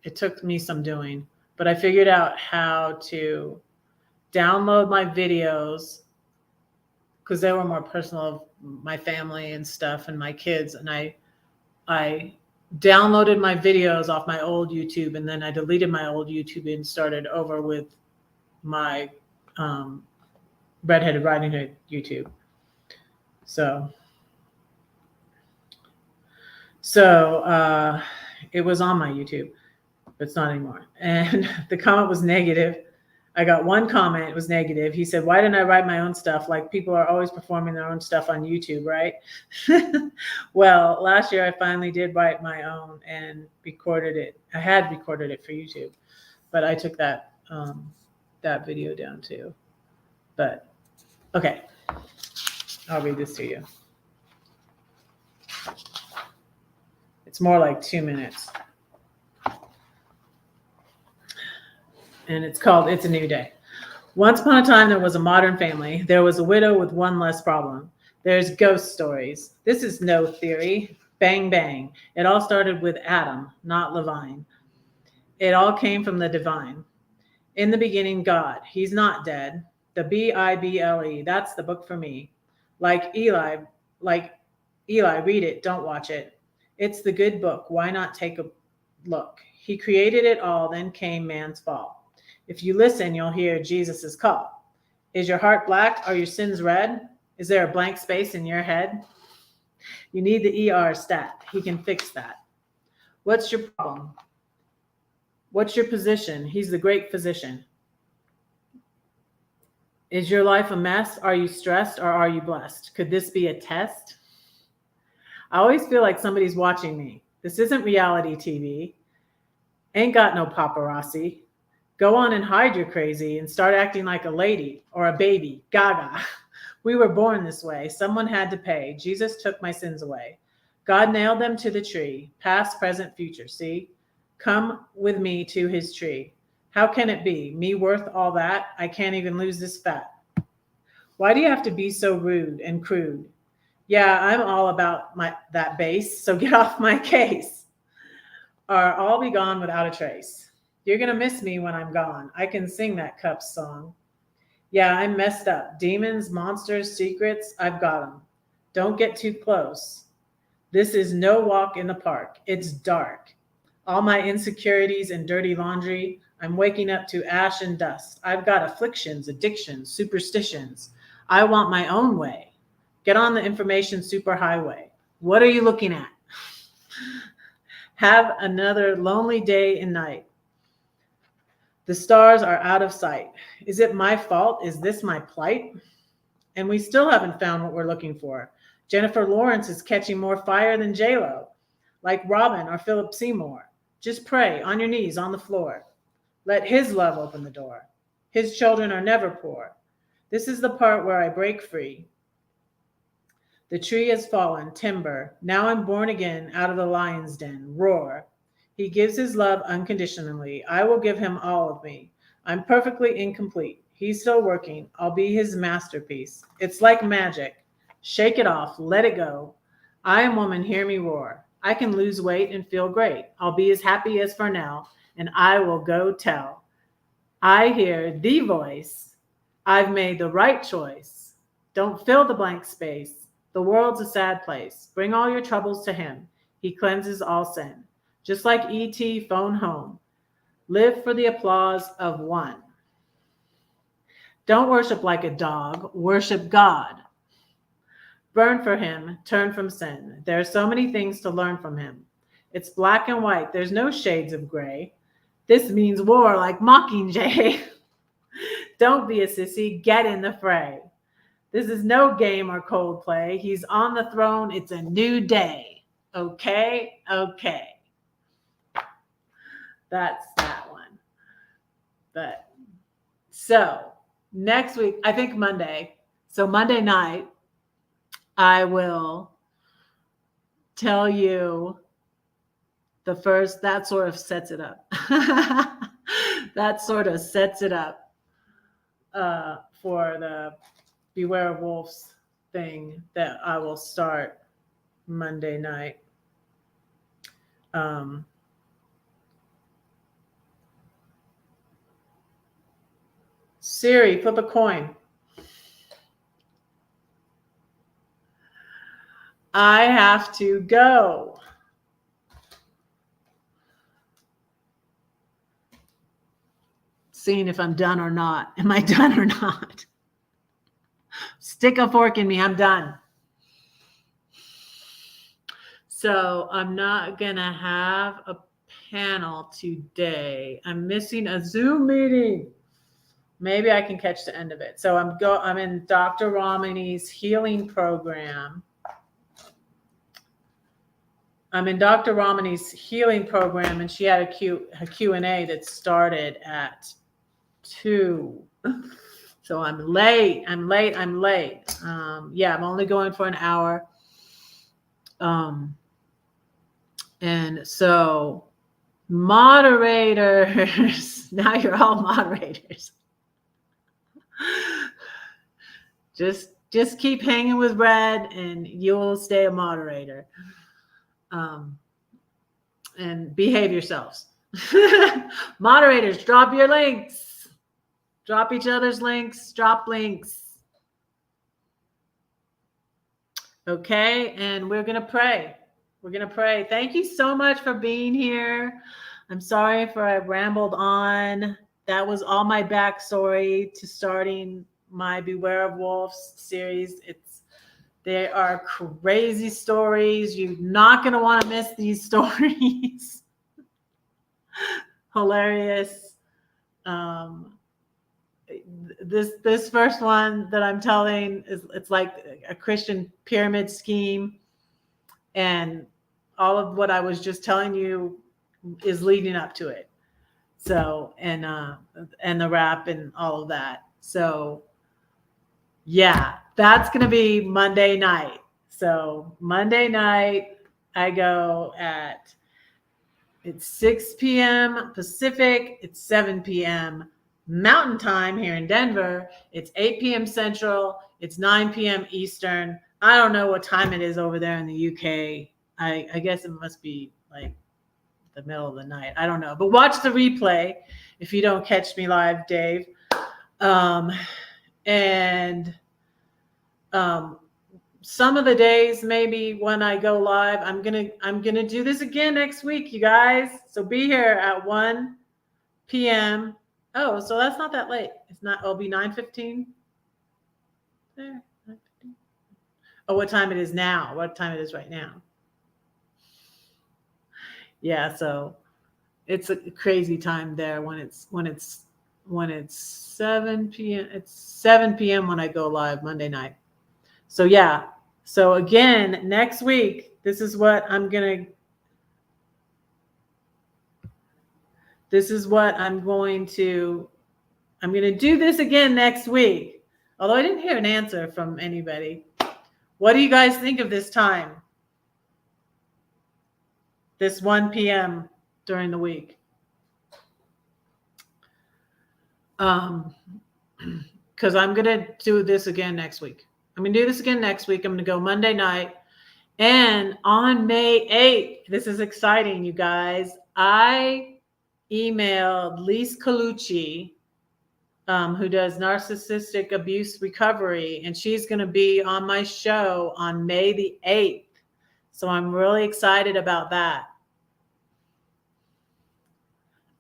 it took me some doing, but I figured out how to download my videos because they were more personal of my family and stuff and my kids. And I downloaded my videos off my old YouTube, and then I deleted my old YouTube and started over with my Redheaded Riding Hood YouTube. So it was on my YouTube, but it's not anymore. And the comment was negative. I got one comment, it was negative. He said, "Why didn't I write my own stuff? Like, people are always performing their own stuff on YouTube, right?" Well, last year I finally did write my own and recorded it. I had recorded it for YouTube, but I took that video down too. But okay, I'll read this to you. It's more like 2 minutes. And it's called It's a New Day. Once upon a time, there was a modern family. There was a widow with one less problem. There's ghost stories. This is no theory. Bang, bang. It all started with Adam, not Levine. It all came from the divine. In the beginning, God. He's not dead. The Bible, that's the book for me. Like Eli, read it, don't watch it. It's the good book. Why not take a look? He created it all, then came man's fall. If you listen, you'll hear Jesus' call. Is your heart black? Are your sins red? Is there a blank space in your head? You need the ER stat. He can fix that. What's your problem? What's your position? He's the great physician. Is your life a mess? Are you stressed or are you blessed? Could this be a test? I always feel like somebody's watching me. This isn't reality TV. Ain't got no paparazzi. Go on and hide your crazy and start acting like a lady or a baby. Gaga. We were born this way. Someone had to pay. Jesus took my sins away. God nailed them to the tree. Past, present, future. See? Come with me to his tree. How can it be? Me worth all that? I can't even lose this fat. Why do you have to be so rude and crude? Yeah, I'm all about that bass, so get off my case. Or I'll be gone without a trace. You're going to miss me when I'm gone. I can sing that Cups song. Yeah, I'm messed up. Demons, monsters, secrets, I've got them. Don't get too close. This is no walk in the park. It's dark. All my insecurities and dirty laundry, I'm waking up to ash and dust. I've got afflictions, addictions, superstitions. I want my own way. Get on the information superhighway. What are you looking at? Have another lonely day and night. The stars are out of sight. Is it my fault? Is this my plight? And we still haven't found what we're looking for. Jennifer Lawrence is catching more fire than J-Lo, like Robin or Philip Seymour. Just pray on your knees on the floor. Let his love open the door. His children are never poor. This is the part where I break free. The tree has fallen, timber. Now I'm born again out of the lion's den. Roar. He gives his love unconditionally. I will give him all of me. I'm perfectly incomplete. He's still working. I'll be his masterpiece. It's like magic. Shake it off. Let it go. I am woman. Hear me roar. I can lose weight and feel great. I'll be as happy as Fernell, and I will go tell. I hear the voice. I've made the right choice. Don't fill the blank space. The world's a sad place. Bring all your troubles to him. He cleanses all sin. Just like E.T. phone home. Live for the applause of one. Don't worship like a dog. Worship God. Burn for him. Turn from sin. There are so many things to learn from him. It's black and white. There's no shades of gray. This means war like Mockingjay. Don't be a sissy. Get in the fray. This is no game or Coldplay. He's on the throne. It's a new day. Okay? Okay. That's that one. But so next week, I think Monday. So Monday night, I will tell you the first, that sort of sets it up. That sort of sets it up for the Beware of Wolves thing that I will start Monday night. Siri, flip a coin. I have to go. Seeing if I'm done or not. Am I done or not? Stick a fork in me. I'm done. So I'm not going to have a panel today. I'm missing a Zoom meeting. Maybe I can catch the end of it. So I'm in Dr. Ramani's healing program. I'm in Dr. Ramani's healing program, and she had a Q&A that started at 2. So I'm late. Yeah, I'm only going for an hour. And so moderators, now you're all moderators. Just keep hanging with Red and you'll stay a moderator. And behave yourselves. Moderators, drop your links. Drop each other's links. Drop links. Okay, and we're going to pray. We're going to pray. Thank you so much for being here. I'm sorry if I rambled on. That was all my backstory to starting my Beware of Wolves series. They are crazy stories. You're not going to want to miss these stories. Hilarious. This first one that I'm telling it's like a Christian pyramid scheme, and all of what I was just telling you is leading up to it. So and the rap and all of that. So yeah, that's going to be Monday night. So Monday night, I go it's 6 p.m. Pacific. It's 7 p.m. Mountain Time here in Denver. It's 8 p.m. Central. It's 9 p.m. Eastern. I don't know what time it is over there in the UK. I guess it must be like the middle of the night. I don't know. But watch the replay if you don't catch me live, Dave. Some of the days, maybe when I go live, I'm gonna do this again next week, you guys. So be here at 1 p.m. Oh, so that's not that late. It'll be 9:15. There, 9:15. Oh, what time it is now? What time it is right now? Yeah, so it's a crazy time there when it's 7 p.m. It's 7 p.m. when I go live Monday night. So yeah. So again, next week, this is what I'm going to do this again next week. Although I didn't hear an answer from anybody. What do you guys think of this time? This 1 p.m. during the week. Because I'm going to do this again next week. I'm going to do this again next week. I'm going to go Monday night, And on May 8th, this is exciting, you guys, I emailed Lise Colucci, who does narcissistic abuse recovery, and she's going to be on my show on May the 8th. So I'm really excited about that.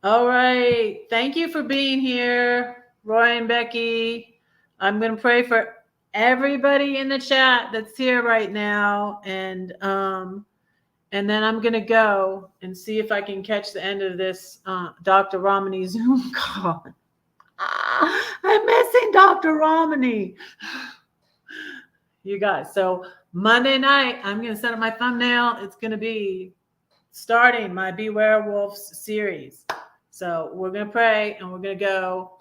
All right. Thank you for being here, Roy and Becky. I'm going to pray for everybody in the chat that's here right now. And then I'm going to go and see if I can catch the end of this Dr. Romani Zoom call. I'm missing Dr. Romani. You guys. So Monday night, I'm going to set up my thumbnail. It's going to be starting my Be Werewolves series. So we're going to pray and we're going to go.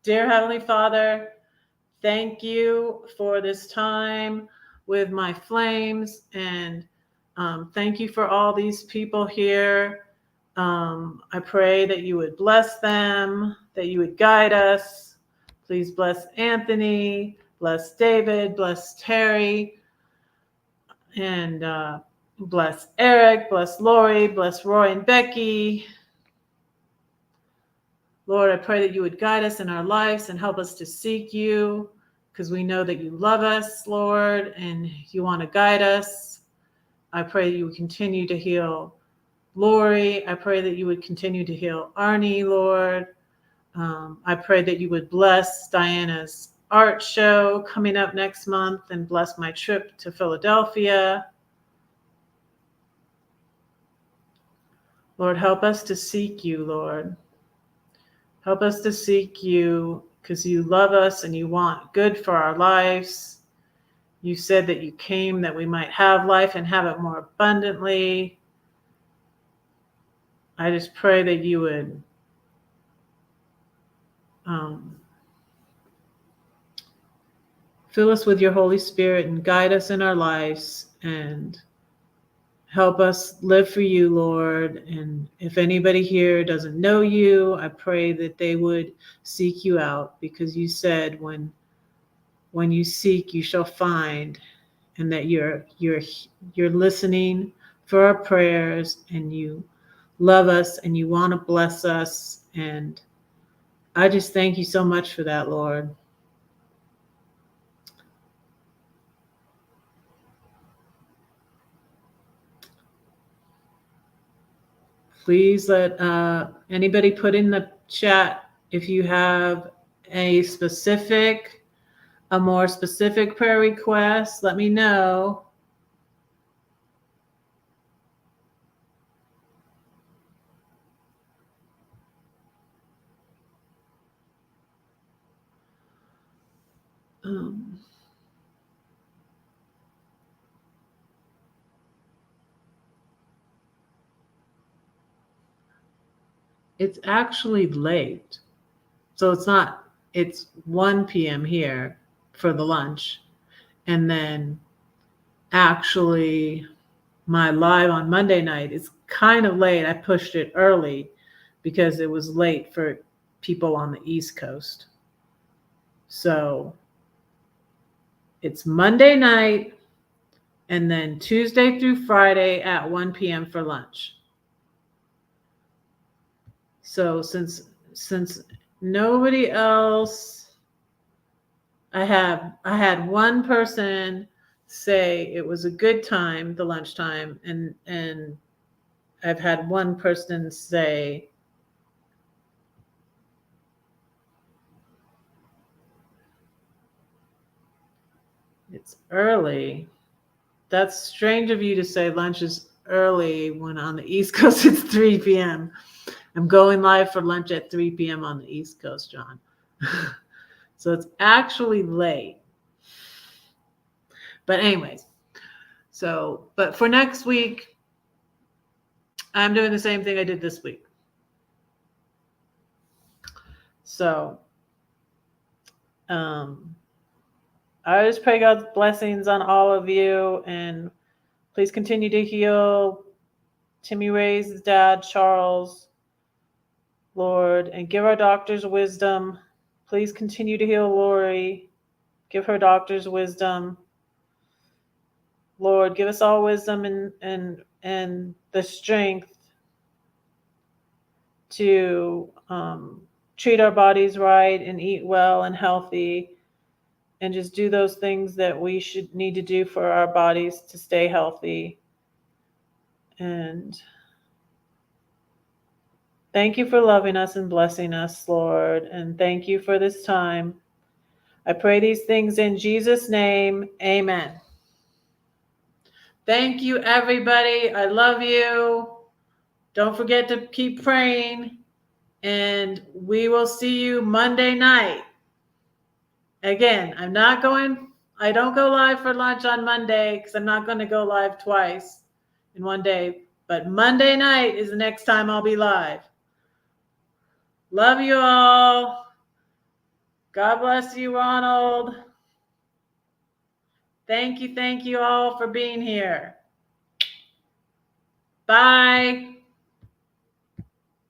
Dear Heavenly Father, thank you for this time with my flames, and thank you for all these people here. I pray that you would bless them, that you would guide us. Please bless Anthony, bless David, bless Terry, and bless Eric, bless Lori, bless Roy and Becky. Lord, I pray that you would guide us in our lives and help us to seek you, because we know that you love us, Lord, and you want to guide us. I pray that you would continue to heal Lori. I pray that you would continue to heal Arnie, Lord. I pray that you would bless Diana's art show coming up next month and bless my trip to Philadelphia. Lord, help us to seek you, Lord. Help us to seek you because you love us and you want good for our lives. You said that you came that we might have life and have it more abundantly. I just pray that you would fill us with your Holy Spirit and guide us in our lives and help us live for you, Lord. And if anybody here doesn't know you, I pray that they would seek you out, because you said when you seek, you shall find, and that you're listening for our prayers, and you love us and you want to bless us. And I just thank you so much for that, Lord. Please let anybody put in the chat if you have a more specific prayer request. Let me know. It's actually late. So it's 1 p.m. here for the lunch. And then actually my live on Monday night is kind of late. I pushed it early because it was late for people on the East Coast. So it's Monday night and then Tuesday through Friday at 1 p.m. for lunch. So since nobody else, I had one person say it was a good time, the lunchtime, and I've had one person say it's early. That's strange of you to say lunch is early when on the East Coast it's 3 p.m. I'm going live for lunch at 3 p.m. on the East Coast, John. So it's actually late. But anyways, but for next week, I'm doing the same thing I did this week. So I just pray God's blessings on all of you, and please continue to heal Timmy Ray's dad, Charles, Lord, and give our doctors wisdom. Please continue to heal Lori. Give her doctors wisdom. Lord, give us all wisdom and the strength to treat our bodies right and eat well and healthy, and just do those things that we should need to do for our bodies to stay healthy. And thank you for loving us and blessing us, Lord. And thank you for this time. I pray these things in Jesus' name. Amen. Thank you, everybody. I love you. Don't forget to keep praying. And we will see you Monday night. Again, I don't go live for lunch on Monday because I'm not going to go live twice in one day. But Monday night is the next time I'll be live. Love you all. God bless you, Ronald. Thank you all for being here. Bye.